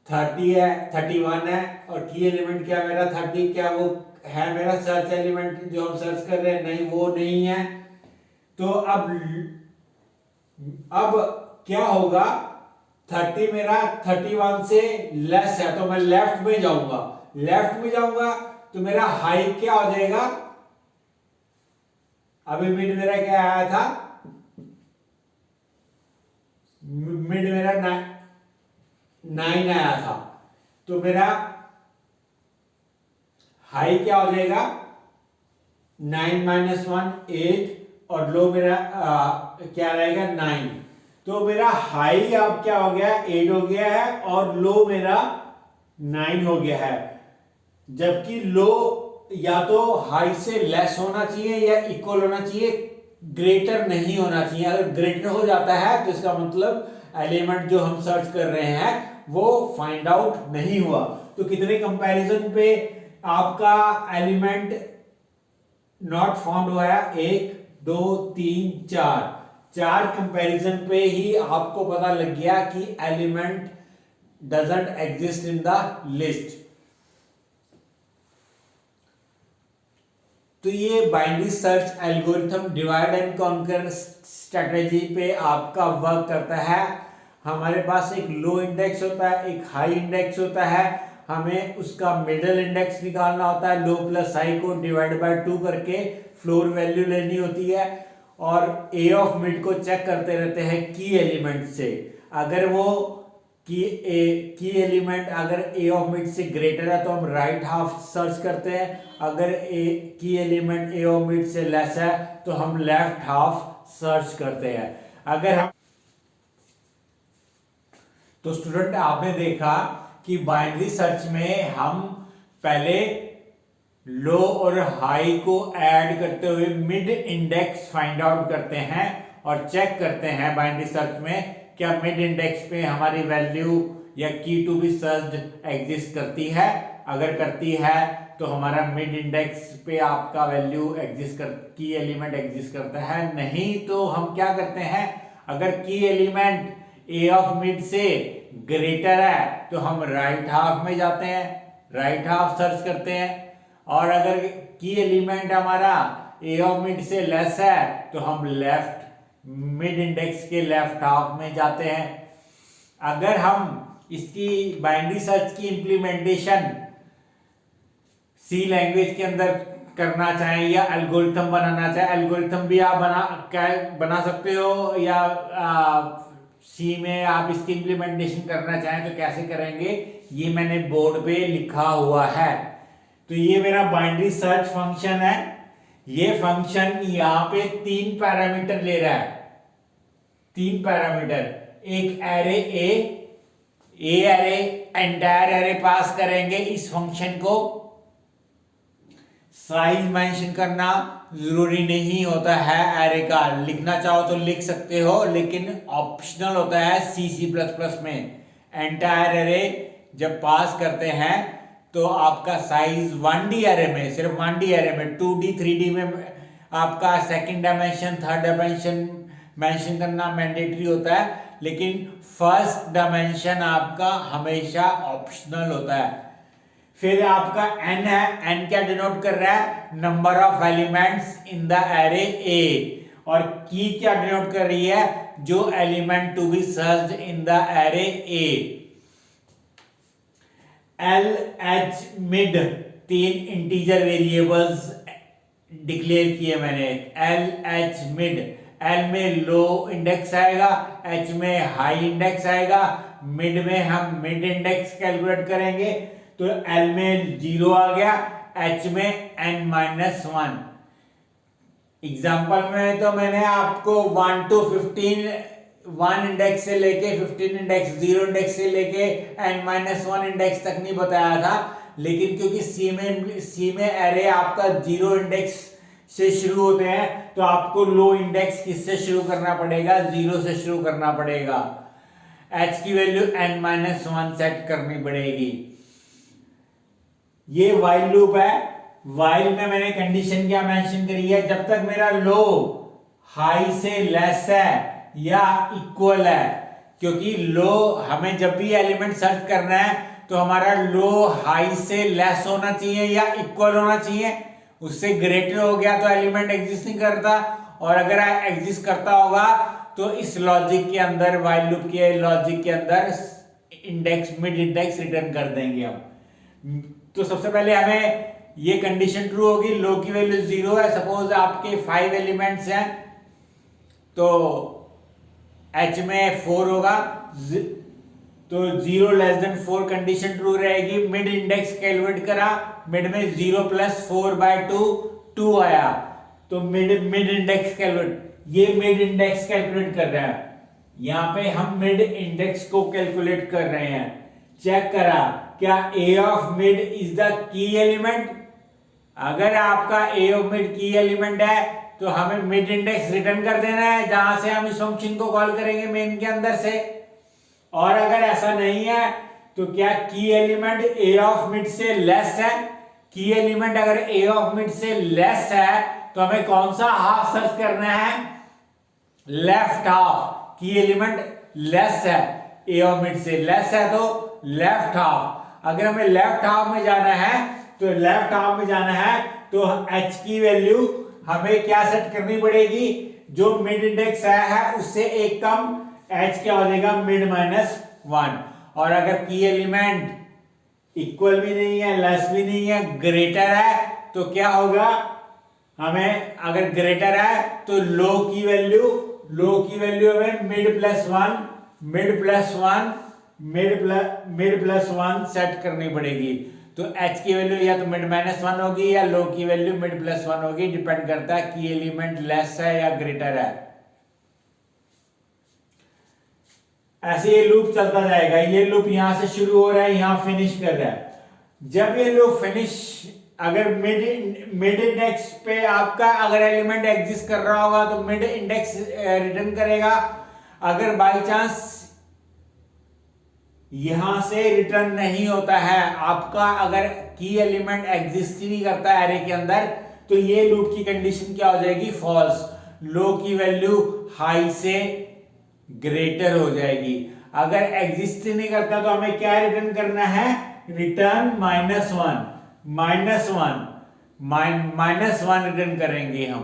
30 है, 31 है और की एलिमेंट क्या मेरा 30? क्या वो है मेरा सर्च एलिमेंट जो हम सर्च कर रहे हैं? नहीं, वो नहीं है। तो अब क्या होगा? 30 मेरा 31 से लेस है, तो मैं लेफ्ट में जाऊंगा। लेफ्ट में जाऊंगा तो मेरा हाई क्या हो जाएगा, अभी मिड मेरा क्या आया था, मिड मेरा 9 आया था, तो मेरा हाई क्या हो जाएगा 9 - 1 8, और लो मेरा क्या रहेगा 9। तो मेरा हाई अब क्या हो गया 8 हो गया है, और लो मेरा 9 हो गया है। जबकि लो या तो हाई से लेस होना चाहिए या इक्वल होना चाहिए, ग्रेटर नहीं होना चाहिए। अगर ग्रेटर हो जाता है तो इसका मतलब एलिमेंट जो हम सर्च कर रहे हैं वो फाइंड आउट नहीं हुआ। तो कितने कंपैरिजन पे आपका एलिमेंट नॉट फाउंड हुआ है, 1 2 3 4 कंपैरिजन पे ही आपको पता लग गया कि element doesn't exist in the list. तो ये binary search algorithm divide and conquer strategy पे आपका वर्क करता है। हमारे पास एक लो इंडेक्स होता है, एक हाई इंडेक्स होता है, हमें उसका मिडल इंडेक्स निकालना होता है, लो प्लस हाई को डिवाइड बाय 2 करके फ्लोर वैल्यू लेनी होती है, और ए ऑफ मिड को चेक करते रहते हैं की एलिमेंट से। अगर वो की एलिमेंट अगर ए ऑफ मिड से ग्रेटर है तो हम राइट हाफ सर्च करते हैं, अगर key element A of mid से लेस है तो हम लेफ्ट हाफ सर्च करते हैं। अगर हम तो स्टूडेंट आपने देखा कि बाइनरी सर्च में हम पहले लो और हाई को ऐड करते हुए मिड इंडेक्स फाइंड आउट करते हैं और चेक करते हैं बाइनरी सर्च में क्या मिड इंडेक्स पे हमारी वैल्यू या की टू बी सर्च्ड एग्जिस्ट करती है। अगर करती है तो हमारा मिड इंडेक्स पे आपका वैल्यू एग्जिस्ट कर की एलिमेंट एग्जिस्ट करता है, नहीं तो हम क्या करते हैं, अगर key element A of mid से ग्रेटर है तो हम राइट हाफ में जाते हैं, राइट हाफ सर्च करते हैं, और अगर की एलिमेंट हमारा ए ऑफ मिड से लेस है तो हम लेफ्ट मिड इंडेक्स के लेफ्ट हाफ में जाते हैं। अगर हम इसकी बाइनरी सर्च की इंप्लीमेंटेशन सी लैंग्वेज के अंदर करना चाहें या एल्गोरिथम बनाना चाहें, एल्गोरिथम भी आप बना सकते हो, या सी में आप इसकी इंप्लीमेंटेशन करना चाहें तो कैसे करेंगे ये मैंने बोर्ड पे लिखा हुआ है। तो ये मेरा बाइनरी सर्च फंक्शन है। ये फंक्शन यहाँ पे 3 पैरामीटर ले रहा है, 3 पैरामीटर, एक array A array entire array pass करेंगे इस फंक्शन को। साइज मेंशन करना जरूरी नहीं होता है एरे का, लिखना चाहो तो लिख सकते हो लेकिन ऑप्शनल होता है C++ में। एंटायर एरे जब पास करते हैं तो आपका साइज 1D एरे में, सिर्फ 1D एरे में, 2D 3D में आपका second dimension third dimension mention करना मैंडेटरी होता है, लेकिन फर्स्ट डायमेंशन आपका हमेशा ऑप्शनल होता है। फिर आपका n है, n क्या डिनोट कर रहा है, number of elements in the array A, और की क्या डिनोट कर रही है, जो element to be searched in the array A. L H mid 3 integer variables declare किए मैंने। एल एच मिड, एल में लो इंडेक्स आएगा, एच में हाई इंडेक्स आएगा, मिड में हम मिड इंडेक्स कैलकुलेट करेंगे, तो एल में 0 आ गया, एच में n-1। एग्जाम्पल में तो मैंने आपको 1 to 15 1 इंडेक्स से लेके 15 इंडेक्स, 0 इंडेक्स से लेके n-1 इंडेक्स तक नहीं बताया था, लेकिन क्योंकि सी में एरे आपका 0 इंडेक्स से शुरू होते हैं तो आपको लो इंडेक्स किससे शुरू करना पड़ेगा, 0 से शुरू करना पड़ेगा। h की वैल्यू n-1 सेट करनी पड़ेगी। ये वाइल लूप है। वाइल में मैंने कंडीशन क्या मेंशन करी है, जब तक मेरा लो हाई से लेस है या इक्वल है, क्योंकि लो हमें जब भी एलिमेंट सर्च करना है तो हमारा लो हाई से लेस होना चाहिए या इक्वल होना चाहिए। उससे ग्रेटर हो गया तो एलिमेंट एग्जिस्ट नहीं करता, और अगर एग्जिस्ट करता होगा तो इस लॉजिक के अंदर, व्हाइल लूप के लॉजिक के अंदर इंडेक्स, मिड इंडेक्स रिटर्न कर देंगे हम। तो सबसे पहले हमें ये कंडीशन ट्रू होगी, लो की वैल्यू 0 है। सपोज आपके 5 एलिमेंट्स हैं तो h में 4 होगा, तो 0 लेस देन 4 कंडीशन ट्रू रहेगी। मिड इंडेक्स कैलकुलेट करा, मिड में 0 प्लस 4/2 2 आया, तो मिड इंडेक्स कैलकुलेट, ये मिड इंडेक्स कैलकुलेट कर रहे हैं। यहां पे हम मिड इंडेक्स को कैलकुलेट कर रहे हैं। चेक करा क्या a of mid is the key element. अगर आपका a ऑफ मिड की एलिमेंट है तो हमें मिड इंडेक्स रिटर्न कर देना है, जहां से हम इस फंक्शन को कॉल करेंगे मेन के अंदर से। और अगर ऐसा नहीं है तो क्या की एलिमेंट a ऑफ मिड से लेस है। की एलिमेंट अगर a ऑफ मिड से लेस है तो हमें कौन सा हाफ सर्च करना है, लेफ्ट हाफ। की एलिमेंट लेस है, a ऑफ मिड से लेस है तो लेफ्ट हाफ। अगर हमें लेफ्ट हाफ में जाना है तो लेफ्ट हाफ में जाना है तो h की वैल्यू हमें क्या सेट करनी पड़ेगी, जो मिड इंडेक्स आया है उससे एक कम h क्या हो जाएगा, मिड -1। और अगर की एलिमेंट इक्वल भी नहीं है, लेस भी नहीं है, ग्रेटर है, तो क्या होगा, हमें अगर ग्रेटर है तो लो की वैल्यू हमें मिड प्लस वन सेट करनी पड़ेगी। तो h की वैल्यू या तो मिड -1 होगी या लो की वैल्यू मिड +1 होगी, डिपेंड करता है की एलिमेंट लेस है या ग्रेटर है। ऐसे ये लूप चलता जाएगा। ये लूप यहां से शुरू हो रहा है, यहां फिनिश कर रहा है। जब ये लूप फिनिश, अगर मिड इंडेक्स पे आपका अगर एलिमेंट एग्जिस्ट कर रहा होगा तो मिड इंडेक्स रिटर्न करेगा। अगर बाय चांस यहां से रिटर्न नहीं होता है आपका, अगर की एलिमेंट एग्जिस्ट ही नहीं करता है एरे के अंदर, तो ये लूप की कंडीशन क्या हो जाएगी, फॉल्स। लो की वैल्यू हाई से ग्रेटर हो जाएगी। अगर एग्जिस्ट ही नहीं करता तो हमें क्या रिटर्न करना है, रिटर्न -1 रिटर्न करेंगे हम,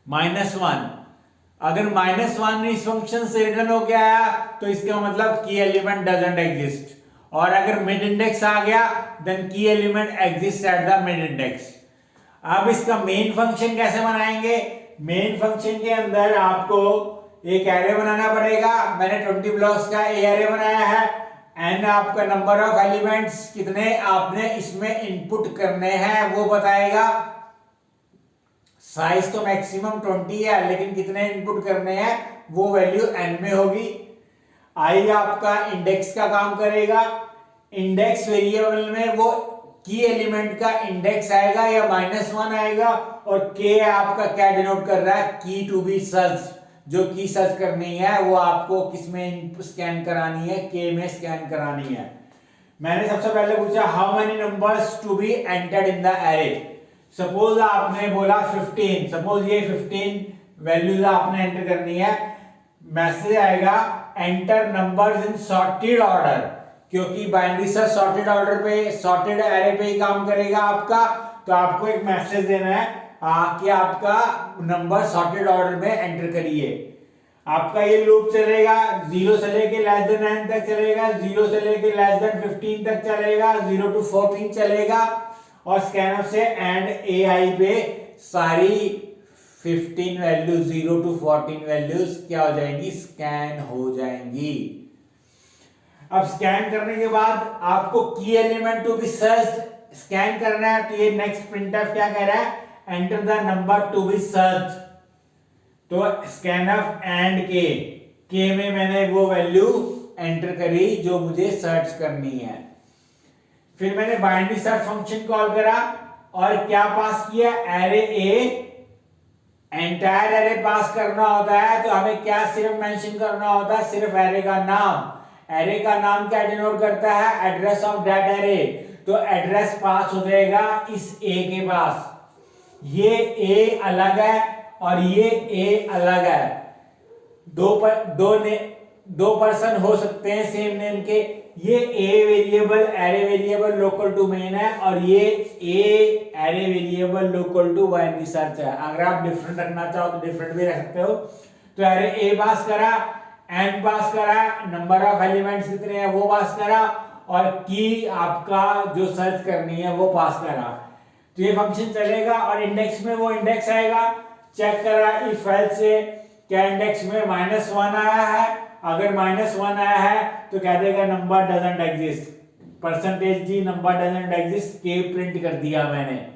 -1। अगर -1 इस फंक्शन से रिटर्न हो गया तो इसका मतलब की एलिमेंट डजंट एग्जिस्ट। और अगर मिड इंडेक्स आ गया देन की element exist at the mid index. अब इसका मेन फंक्शन कैसे बनाएंगे, मेन फंक्शन के अंदर आपको एक एरे बनाना पड़ेगा। मैंने 20 ब्लॉक्स का एरे बनाया है। एन आपका नंबर ऑफ एलिमेंट्स कितने आपने इसमें इनपुट करने हैं वो बताएगा। साइज तो मैक्सिमम 20 है, लेकिन कितने इनपुट करने हैं वो वैल्यू n में होगी। आई आपका इंडेक्स का काम करेगा। इंडेक्स वेरिएबल में वो की एलिमेंट का इंडेक्स आएगा या -1 आएगा। और k आपका क्या डिनोट कर रहा है, की टू बी सर्च। जो की सर्च करनी है वो आपको किस में स्कैन करानी है, k में स्कैन करानी है। मैंने सबसे पहले पूछा how many numbers to be entered in the array. Suppose आपने बोला 15, सपोज ये 15 वैल्यूज आपने एंटर करनी है। मैसेज आएगा enter numbers in sorted order, क्योंकि बाइनरी सर्च सॉर्टेड ऑर्डर पे, सॉर्टेड एरे पे ही काम करेगा आपका। तो आपको एक मैसेज देना है कि आपका नंबर सॉर्टेड ऑर्डर में एंटर करिए। आपका ये लूप चलेगा 0 से लेके लेस देन 9 तक चलेगा, 0 से लेके लेस देन 15 तक चलेगा, 0 to 14 चलेगा। और स्कैनफ से एंड AI पे सारी 15 वैल्यू 0 to 14 वैल्यूज क्या हो जाएंगी, स्कैन हो जाएंगी। अब स्कैन करने के बाद आपको key element to be searched scan करना है। तो ये नेक्स्ट प्रिंटफ क्या कह रहा है, enter the number to be search. तो स्कैनफ एंड के में मैंने वो वैल्यू एंटर करी जो मुझे सर्च करनी है। फिर मैंने बाइनरी सर्च फंक्शन कॉल करा और क्या पास किया, एरे ए। एंटायर एरे पास करना होता है तो हमें क्या सिर्फ मेंशन करना होता है, सिर्फ एरे का नाम। एरे का नाम क्या डिनोट करता है, एड्रेस ऑफ दैट एरे। तो एड्रेस पास हो जाएगा इस ए के पास। ये ए अलग है और ये ए अलग है। दो पर्सन हो सकते हैं सेम नेम के, ये A variable array variable local to main है और ये A array variable local to binary search है। अगर आप डिफरेंट रखना चाहो तो डिफरेंट भी रख सकते हो। तो एरे ए पास करा, एन पास करा, नंबर ऑफ एलिमेंट्स कितने हैं वो पास करा और की आपका जो सर्च करनी है वो पास करा। तो ये फंक्शन चलेगा और इंडेक्स में वो इंडेक्स आएगा। चेक करा इफ एल्स से, क्या इंडेक्स में -1 आया है? अगर -1 आया है तो कह देगा number doesn't exist, percentage G number doesn't exist, के प्रिंट कर दिया मैंने।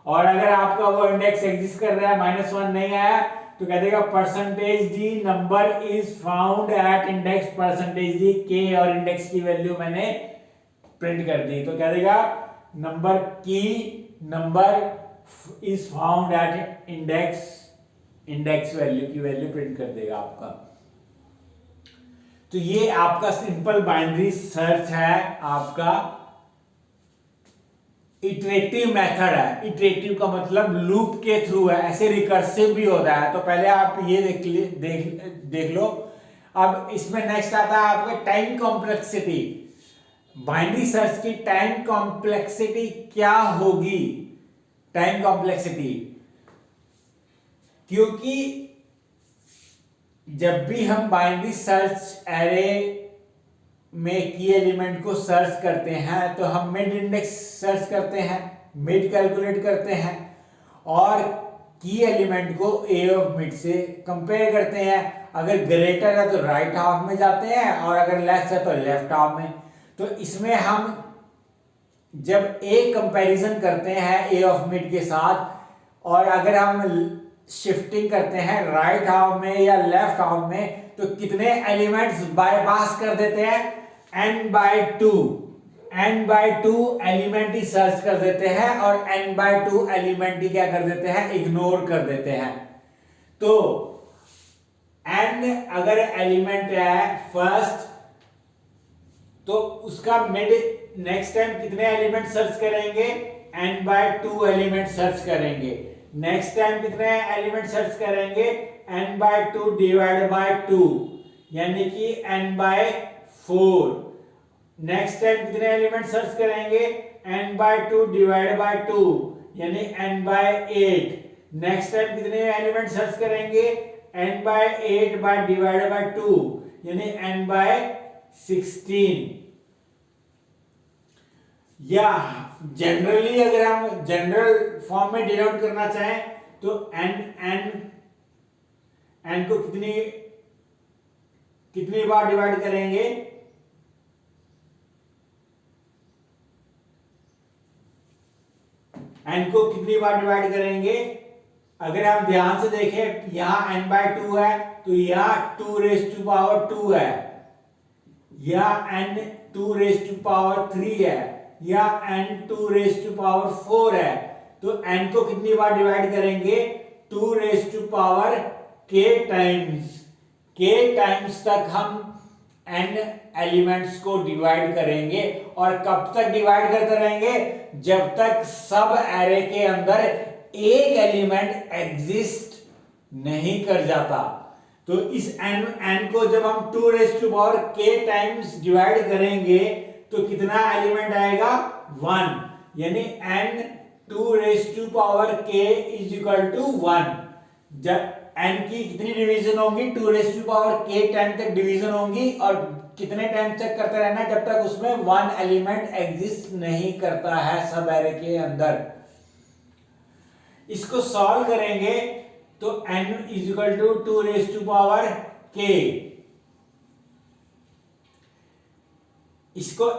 और अगर आपका वो इंडेक्स एग्जिस्ट कर रहा है, -1 नहीं आया, तो कह देगा percentage G number is found at index percentage G के, और इंडेक्स की वैल्यू मैंने प्रिंट कर दी। तो कह देगा नंबर की number is found at index value की वैल्यू प्रिंट कर देगा आपका। तो ये आपका सिंपल बाइनरी सर्च है, आपका इटरेटिव मेथड है। इटरेटिव का मतलब लूप के थ्रू है, ऐसे रिकर्सिव भी होता है। तो पहले आप ये देख लो। अब इसमें नेक्स्ट आता है आपका टाइम कॉम्प्लेक्सिटी। बाइनरी सर्च की टाइम कॉम्प्लेक्सिटी क्या होगी? टाइम कॉम्प्लेक्सिटी, क्योंकि जब भी हम बाइनरी सर्च एरे में की एलिमेंट को सर्च करते हैं तो हम मिड इंडेक्स सर्च करते हैं, मिड कैलकुलेट करते हैं और की एलिमेंट को ए ऑफ मिड से कंपेयर करते हैं। अगर ग्रेटर है तो राइट हाफ में जाते हैं और अगर लेस है तो लेफ्ट हाफ में। तो इसमें हम जब ए कंपैरिजन करते हैं ए ऑफ मिड के साथ, और अगर हम शिफ्टिंग करते हैं राइट हाफ में या लेफ्ट हाफ में, तो कितने एलिमेंट्स बाईपास कर देते हैं? n/2 एलिमेंट ही सर्च कर देते हैं और n/2 एलिमेंट ही क्या कर देते हैं? इग्नोर कर देते हैं। तो n अगर एलिमेंट है फर्स्ट, तो उसका मिड नेक्स्ट टाइम कितने एलिमेंट सर्च करेंगे? n/2 एलिमेंट सर्च करेंगे। नेक्स्ट टाइम कितने एलिमेंट सर्च करेंगे? n/2 डिवाइड बाय 2 यानी कि n/4। नेक्स्ट टाइम कितने एलिमेंट सर्च करेंगे? n/2 डिवाइड बाय 2 यानी n/8। नेक्स्ट टाइम कितने एलिमेंट सर्च करेंगे? n/8 बाय डिवाइड बाय 2 यानी n/16। या जनरली अगर हम जनरल फॉर्म में डिनोट करना चाहें तो n को कितनी बार डिवाइड करेंगे? n को कितनी बार डिवाइड करेंगे? अगर आप ध्यान से देखें, यहां n/2 है तो यहां 2⁻²है, या n 2⁻³ है, या n 2⁻4 है। तो n को कितनी बार डिवाइड करेंगे? 2⁻k टाइम्स तक हम n एलिमेंट्स को डिवाइड करेंगे। और कब तक डिवाइड करते रहेंगे? जब तक सब एरे के अंदर एक एलिमेंट एग्जिस्ट नहीं कर जाता। तो इस n को जब हम 2⁻k टाइम्स डिवाइड करेंगे तो कितना एलिमेंट आएगा? 1, यानी n 2⁻k is equal to 1। जब n की कितनी डिवीजन होंगी? 2⁻k टाइम तक डिवीजन होंगी, और कितने टाइम चेक करते रहना? जब तक उसमें 1 एलिमेंट एग्जिस्ट नहीं करता है सब एरे के अंदर। इसको सॉल्व करेंगे तो n is equal to 2⁻k। इसको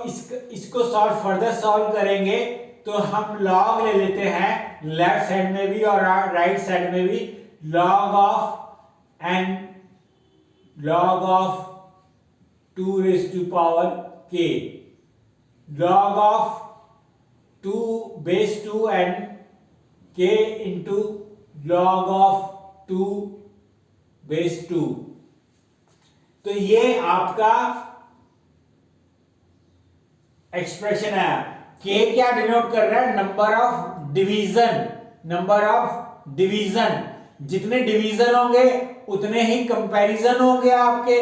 फर्दर सॉल्व करेंगे तो हम लॉग ले लेते हैं लेफ्ट साइड में भी और राइट साइड में भी। log of n log of 2⁻k log of 2⁻2n k into log of 2⁻2। तो ये आपका एक्सप्रेशन है। k क्या डिनोट कर रहा है? Number of division. जितने डिवीजन होंगे उतने ही कंपैरिजन होंगे आपके।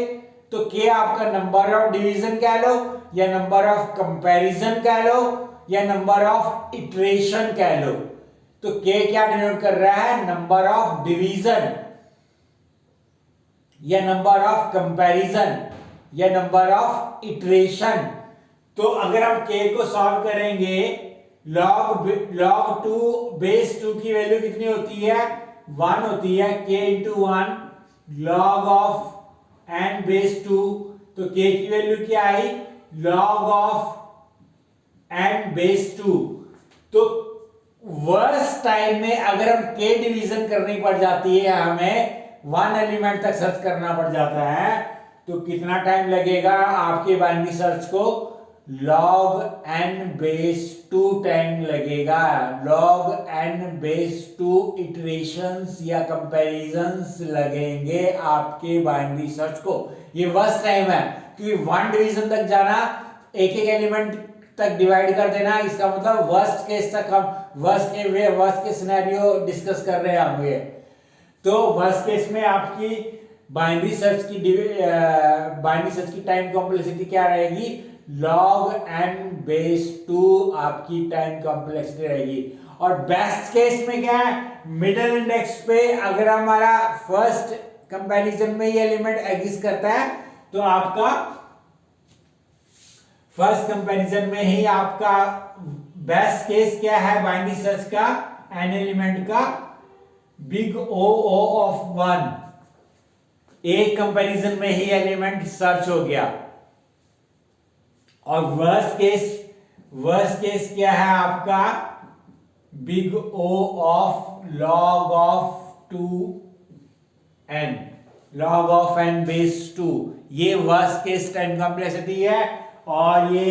तो k आपका नंबर ऑफ डिवीजन कह लो। या नंबर ऑफ कंपैरिजन कह लो या नंबर ऑफ इटरेशन कह लो। तो के क्या डिनोट कर रहा है, नंबर ऑफ डिवीजन या नंबर ऑफ कंपैरिजन या नंबर ऑफ इटरेशन। तो अगर हम के को सॉल्व करेंगे, log 2 बेस 2 की वैल्यू कितनी होती है, 1 होती है, k into 1 log of n base 2। तो k की वैल्यू क्या आई, log ऑफ n बेस 2। तो वर्स्ट टाइम में अगर हम k डिवीजन करनी पड़ जाती है, हमें 1 एलिमेंट तक सर्च करना पड़ जाता है, तो कितना टाइम लगेगा आपके बाइनरी सर्च को, log n बेस 2 टाइम लगेगा। log n बेस 2 इटरेशंस या कंपैरिजंस लगेंगे आपके बाइनरी सर्च को। ये वर्स्ट टाइम है, क्योंकि 1 डिवीजन तक जाना, एक एक एलिमेंट तक डिवाइड कर देना, इसका मतलब वर्स्ट केस तक हम वर्स्ट के सिनेरियो डिस्कस कर रहे हैं हम ये। तो वर्स्ट केस में आपकी बाइनरी सर्च की टाइम कॉम्प्लेक्सिटी क्या रहेगी, log n बेस 2 आपकी टाइम कॉम्प्लेक्सिटी रहेगी। और बेस्ट केस में क्या है, मिडिल इंडेक्स पे अगर हमारा फर्स्ट कंपैरिजन में ये एलिमेंट एग्जिस्ट करता है, तो आपका फर्स्ट कंपैरिजन में ही आपका बेस्ट केस क्या है बाइनरी सर्च का, n एलिमेंट का बिग O ऑफ 1, एक कंपैरिजन में ही एलिमेंट सर्च हो गया। और वर्स्ट केस क्या है आपका, big O of log of 2n, log of n base 2। ये वर्स्ट केस टाइम कॉम्प्लेक्सिटी है और ये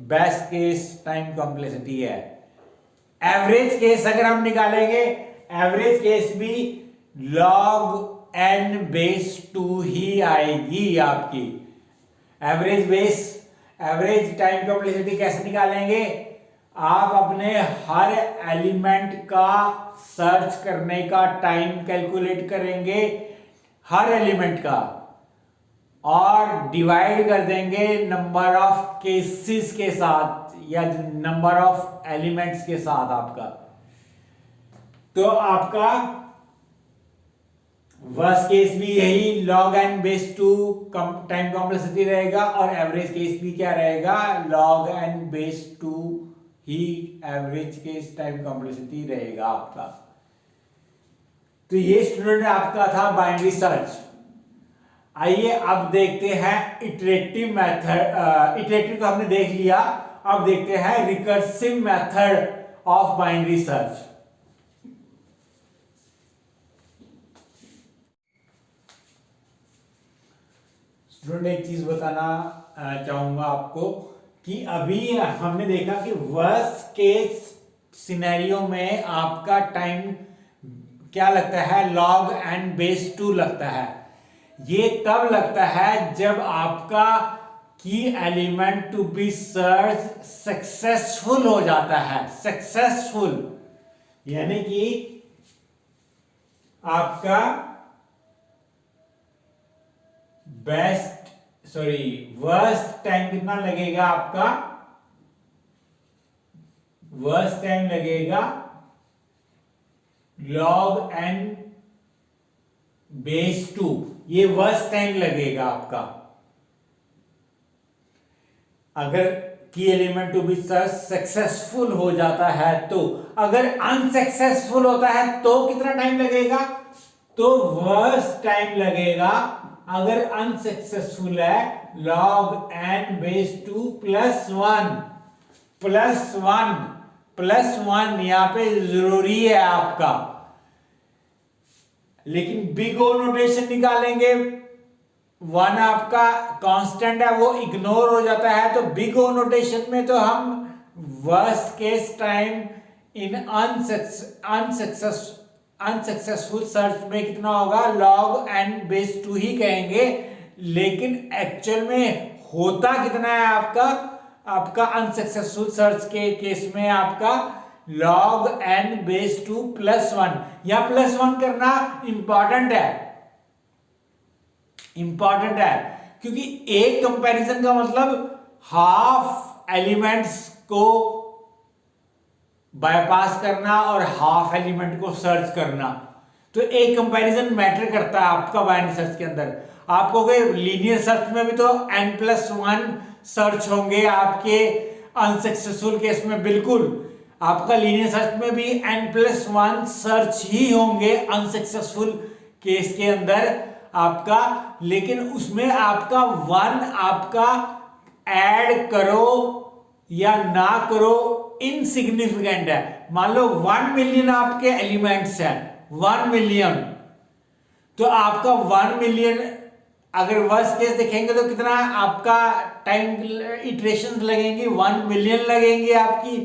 बेस्ट केस टाइम कॉम्प्लेक्सिटी है। एवरेज केस अगर हम निकालेंगे, एवरेज केस भी log n बेस 2 ही आएगी आपकी। एवरेज टाइम कॉम्प्लेक्सिटी कैसे निकालेंगे, आप अपने हर एलिमेंट का सर्च करने का टाइम कैलकुलेट करेंगे, हर एलिमेंट का, और डिवाइड कर देंगे नंबर ऑफ केसेस के साथ या नंबर ऑफ एलिमेंट्स के साथ आपका। तो आपका वर्स्ट केस भी यही log n base 2 time complexity रहेगा, और एवरेज केस भी क्या रहेगा, log n बेस 2 ही एवरेज केस टाइम कॉम्प्लेक्सिटी रहेगा आपका। तो ये स्टूडेंट आपका था बाइनरी सर्च। आइए अब देखते हैं इटरेटिव मेथड। इटरेटिव तो हमने देख लिया, अब देखते हैं recursive method of binary search. Student एक चीज बताना चाहूंगा आपको कि अभी हमने देखा कि वर्स्ट केस सिनेरियो में आपका टाइम क्या लगता है, log n बेस 2 लगता है। ये तब लगता है जब आपका key element to be search successful हो जाता है। सक्सेसफुल यानी कि आपका वर्स्ट टाइम कितना लगेगा, आपका वर्स्ट टाइम लगेगा log n बेस 2, ये वर्स्ट टाइम लगेगा आपका। अगर key element to be search successful हो जाता है तो, अगर अनसक्सेसफुल होता है तो कितना टाइम लगेगा, तो वर्स्ट टाइम लगेगा। अगर अनसक्सेसफुल है log n बेस 2 प्लस 1 यहां पे जरूरी है आपका। लेकिन बिग O नोटेशन निकालेंगे, 1 आपका कांस्टेंट है वो इग्नोर हो जाता है, तो बिग O नोटेशन में तो हम worst case time in unsuccessful search में कितना होगा, log n बेस 2 ही कहेंगे। लेकिन एक्चुअल में होता कितना है आपका अनसक्सेसफुल सर्च के केस में आपका log n बेस 2 प्लस 1, या प्लस 1 करना इंपॉर्टेंट है, क्योंकि एक कंपैरिजन का मतलब हाफ एलिमेंट्स को बाईपास करना और हाफ एलिमेंट को सर्च करना। तो एक कंपैरिजन मैटर करता है आपका बाइनरी सर्च के अंदर। आपको लीनियर सर्च में भी तो n+1 सर्च होंगे आपके अनसक्सेसफुल केस में, बिल्कुल आपका लीनियर सर्च में भी n+1 सर्च ही होंगे अनसक्सेसफुल केस के अंदर आपका, लेकिन उसमें आपका 1 आपका ऐड करो या ना करो इनसिग्निफिकेंट है। मान लो 1 मिलियन आपके एलिमेंट्स हैं, 1 मिलियन, तो आपका 1 मिलियन अगर वर्स्ट केस देखेंगे तो कितना आपका टाइम इटरेशंस लगेंगी, 1 मिलियन लगेंगी आपकी।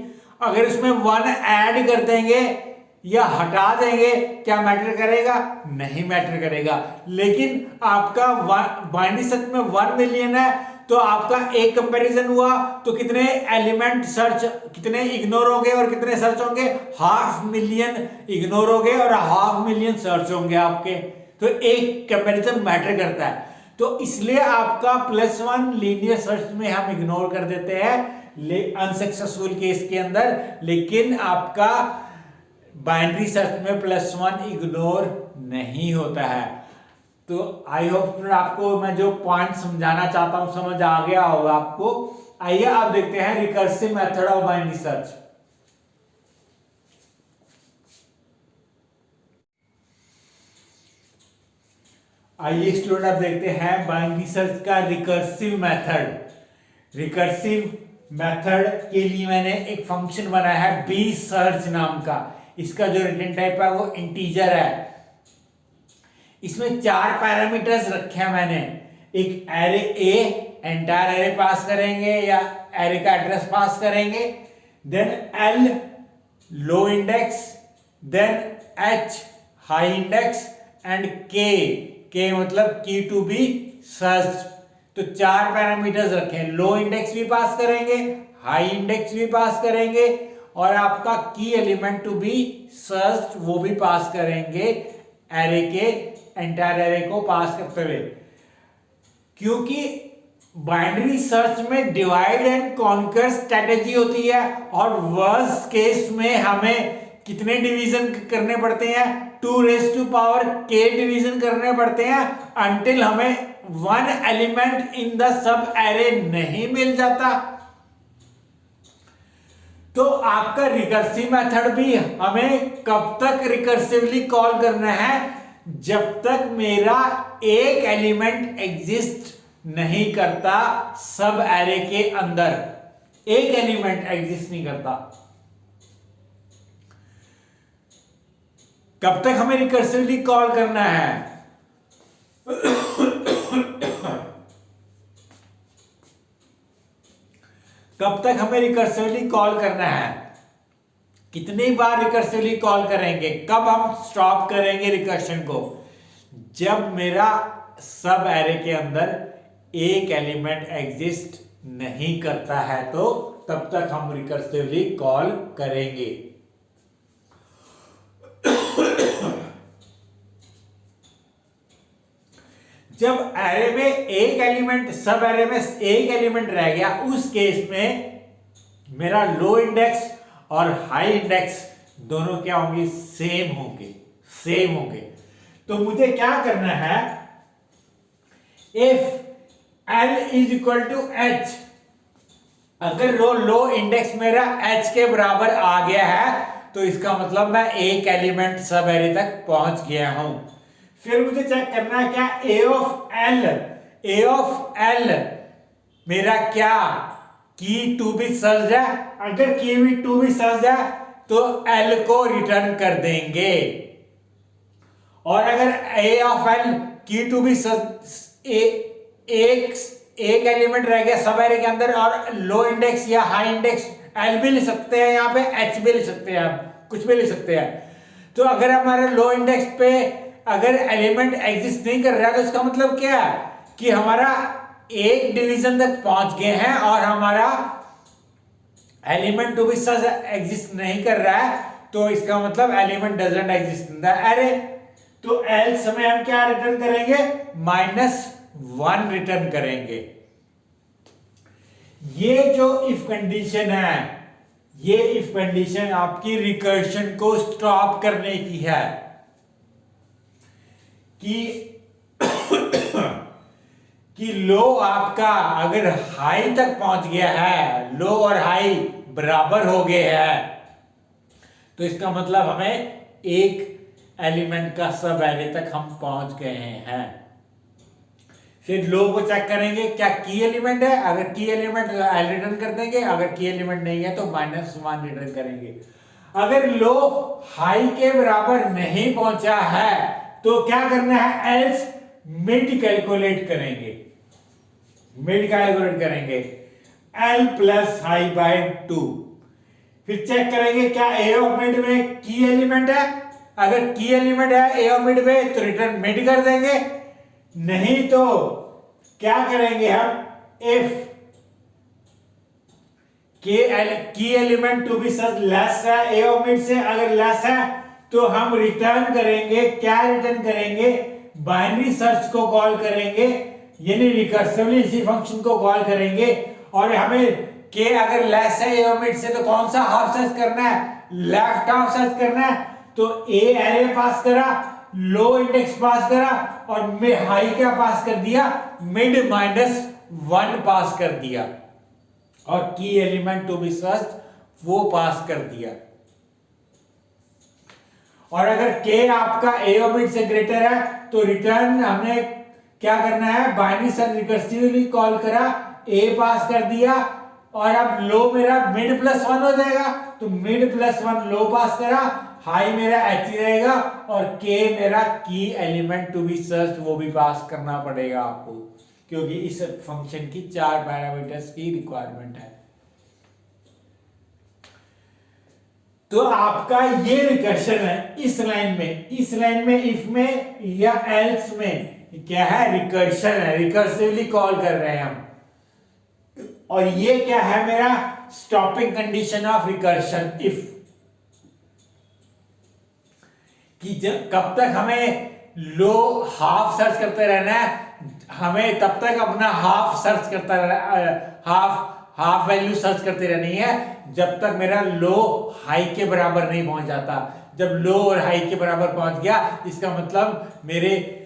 अगर उसमें 1 ऐड कर देंगे या हटा देंगे क्या मैटर करेगा? नहीं मैटर करेगा। लेकिन आपका बाइनरी सर्च में 1 मिलियन है तो आपका एक कंपैरिजन हुआ तो कितने एलिमेंट सर्च, कितने इग्नोर होंगे और कितने सर्च होंगे? 500,000 इग्नोर होंगे और 500,000 सर्च होंगे आपके। तो एक कंपैरिजन मैटर करता है। तो इसलिए आपका +1 लीनियर सर्च में हम इग्नोर कर देते हैं अनसक्सेसफुल केस के अंदर, लेकिन आपका बाइनरी सर्च में +1 इग्नोर नहीं होता है। तो आई होप आपको मैं जो पॉइंट समझाना चाहता हूं समझ आ गया होगा आपको। आइए आप देखते हैं recursive method of binary search. आइए स्टूडेंट आप देखते हैं बाइनरी सर्च का रिकर्सिव मेथड। रिकर्सिव मेथड के लिए मैंने एक फंक्शन बनाया है बी सर्च नाम का। इसका जो रिटर्न टाइप है वो इंटीजर है। इसमें 4 पैरामीटर्स रखे हैं मैंने। एक array A, entire array pass करेंगे या एरे का एड्रेस पास करेंगे, then L low index, then H high index and key मतलब की टू बी सर्च। तो 4 पैरामीटर्स रखे हैं। लो इंडेक्स भी पास करेंगे, हाई इंडेक्स भी पास करेंगे और आपका key element to be search वो भी पास करेंगे एरे के एंटायर एरे को पास करते हुए। क्योंकि बाइनरी सर्च में डिवाइड एंड कॉन्कर स्ट्रेटेजी होती है और वर्स्ट केस में हमें कितने डिवीजन करने पड़ते हैं? 2⁻k डिवीजन करने पड़ते हैं अंटिल हमें 1 element in the sub array नहीं मिल जाता। तो आपका रिकर्सिव मेथड भी हमें कब तक रिकर्सिवली कॉल करना है? जब तक मेरा एक एलिमेंट एग्जिस्ट नहीं करता सब एरे के अंदर, एक एलिमेंट एग्जिस्ट नहीं करता, कब तक हमें रिकर्सिवली कॉल करना है? कब तक हमें रिकर्सिवली कॉल करना है? कितनी बार रिकर्सिवली कॉल करेंगे? कब हम स्टॉप करेंगे रिकर्शन को? जब मेरा सब एरे के अंदर एक एलिमेंट एग्जिस्ट नहीं करता है तो तब तक हम रिकर्सिवली कॉल करेंगे। जब एरे में एक एलिमेंट, सब एरे में एक एलिमेंट रह गया, उस केस में मेरा लो इंडेक्स और हाई इंडेक्स दोनों क्या होंगे? सेम होंगे। तो मुझे क्या करना है? इफ L = H, अगर लो इंडेक्स मेरा H के बराबर आ गया है तो इसका मतलब मैं एक एलिमेंट सब एरे तक पहुंच गया हूं। फिर मुझे चेक करना है क्या A of L मेरा क्या की टू बी सर्च है? अगर की भी टू बी सर्च है तो L को रिटर्न कर देंगे। और अगर A of L की टू बी सर्च एक एलिमेंट रह गया सब एरे के अंदर और लो इंडेक्स या हाई इंडेक्स L भी ले सकते हैं, यहाँ पे H भी ले सकते हैं, आप कुछ भी ले सकते हैं। तो अगर हमारे लो इंडेक्स पे अगर एलिमेंट एग्जिस्ट नहीं कर रहा है तो इसका मतलब क्या है कि हमारा एक डिवीजन तक पहुंच गए हैं और हमारा element to be search exist नहीं कर रहा है, तो इसका मतलब element doesn't exist in the array. तो एल्स में हम क्या रिटर्न करेंगे? -1 रिटर्न करेंगे। ये जो इफ कंडीशन है, ये इफ कंडीशन आपकी रिकर्शन को स्टॉप करने की है कि लो आपका अगर हाई तक पहुंच गया है, लो और हाई बराबर हो गए हैं, तो इसका मतलब हमें एक एलिमेंट का सब एरे तक हम पहुंच गए हैं। फिर लो को चेक करेंगे क्या की एलिमेंट है, अगर की एलिमेंट रिटर्न कर देंगे, अगर की एलिमेंट नहीं है तो -1 रिटर्न करेंगे। अगर लो हाई के बराबर नहीं पहुंचा है तो क्या करना है, एल्स मिड कैलकुलेट करेंगे, मिड कैलकुलेट करेंगे L प्लस हाई बाय 2। फिर चेक करेंगे क्या ए ऑफ मिड में की एलिमेंट है, अगर की एलिमेंट है ए ऑफ मिड में तो रिटर्न मिड कर देंगे, नहीं तो क्या करेंगे हम, if key element to be सच लेस है ए ऑफ मिड से, अगर लेस है तो हम रिटर्न करेंगे, क्या रिटर्न करेंगे, बाइनरी सर्च को कॉल करेंगे, यानी रिकर्सिवली इसी फंक्शन को कॉल करेंगे। और हमें के अगर लेस है ए ऑफ मिड से तो कौन सा हाफ सर्च करना है, लेफ्ट हाफ सर्च करना है, तो ए एरे पास करा, लो इंडेक्स पास करा और मैं हाई क्या पास कर दिया, मिड -1 पास कर दिया और की एलिमेंट टू बी सर्च वो पास कर दिया। और अगर के आपका ए ऑफ मिड से ग्रेटर है तो रिटर्न हमने क्या करना है, बाइनरी सर्च रिकर्सिवली कॉल करा, ए पास कर दिया और अब लो मेरा मिड +1 हो जाएगा, तो मिड +1 लो पास करा, हाई मेरा एच ही रहेगा और के मेरा की एलिमेंट टू बी सर्च वो भी पास करना पड़ेगा आपको, क्योंकि इस फंक्शन की 4 पैरामीटर्स की रिक्वायरमेंट है। तो आपका ये रिकर्शन है इस लाइन में इफ में या एल्स में क्या है, रिकर्शन है, रिकर्सिवली कॉल कर रहे हैं हम। और ये क्या है मेरा stopping condition of recursion if, कि कब तक हमें लो हाफ सर्च करते रहना है, हमें तब तक अपना हाफ सर्च करता रहना, हाफ वैल्यू सर्च करती रहनी है जब तक मेरा लो हाई के बराबर नहीं पहुंच जाता। जब लो और हाई के बराबर पहुंच गया इसका मतलब मेरे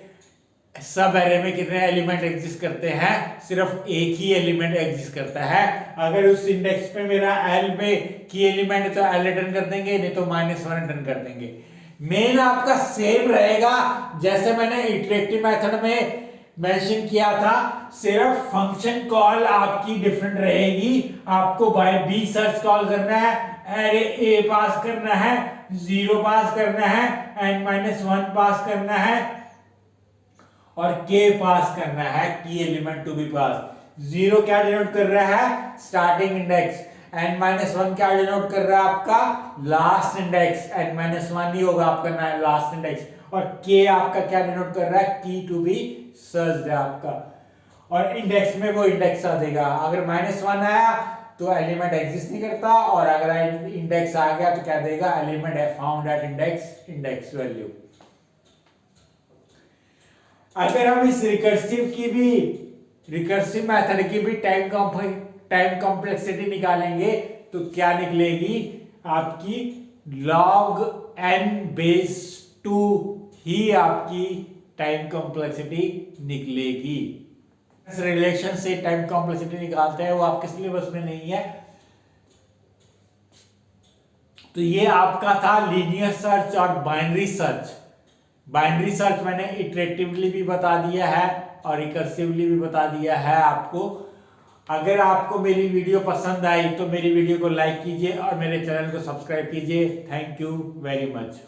सब एरे में कितने एलिमेंट एग्जिस्ट करते हैं, सिर्फ एक ही एलिमेंट एग्जिस्ट करता है। अगर उस इंडेक्स पे मेरा एल में की एलिमेंट है तो एल रिटर्न कर देंगे, नहीं तो -1 रिटर्न कर देंगे। मेन आपका सेम रहेगा जैसे मैंने इटरेटिव मेथड में मेंशन किया था, सिर्फ फंक्शन कॉल आपकी डिफरेंट रहेगी। आपको बाय बी सर्च कॉल करना है, एरे ए पास करना है, 0 पास करना है, n-1 पास करना है और k पास करना है, की एलिमेंट टू बी पास। 0 क्या डिनोट कर रहा है, स्टार्टिंग इंडेक्स, n-1 क्या डिनोट कर रहा है आपका लास्ट इंडेक्स, n-1 ही होगा आपका लास्ट इंडेक्स, और k आपका क्या डिनोट कर रहा है, की टू बी सर्च्ड है आपका, और इंडेक्स में वो इंडेक्स आ देगा। अगर -1 आया तो एलिमेंट एग्जिस्ट नहीं करता, और अगर इंडेक्स आ गया तो क्या देगा, एलिमेंट है फाउंड एट इंडेक्स वैल्यू। अगर हम इस रिकर्सिव मेथड की भी टाइम कॉम्प्लेक्सिटी निकालेंगे तो क्या निकलेगी आपकी log n/2 ही आपकी टाइम कॉम्प्लेक्सिटी निकलेगी। इस रिलेशन से टाइम कॉम्प्लेक्सिटी निकालते हैं, वो आपके सिलेबस में नहीं है। तो ये आपका था लीनियर सर्च और बाइनरी सर्च। बाइनरी सर्च मैंने इटरेटिवली भी बता दिया है और रिकर्सिवली भी बता दिया है आपको। अगर आपको मेरी वीडियो पसंद आई तो मेरी वीडियो को लाइक कीजिए और मेरे चैनल को सब्सक्राइब कीजिए। Thank you very much.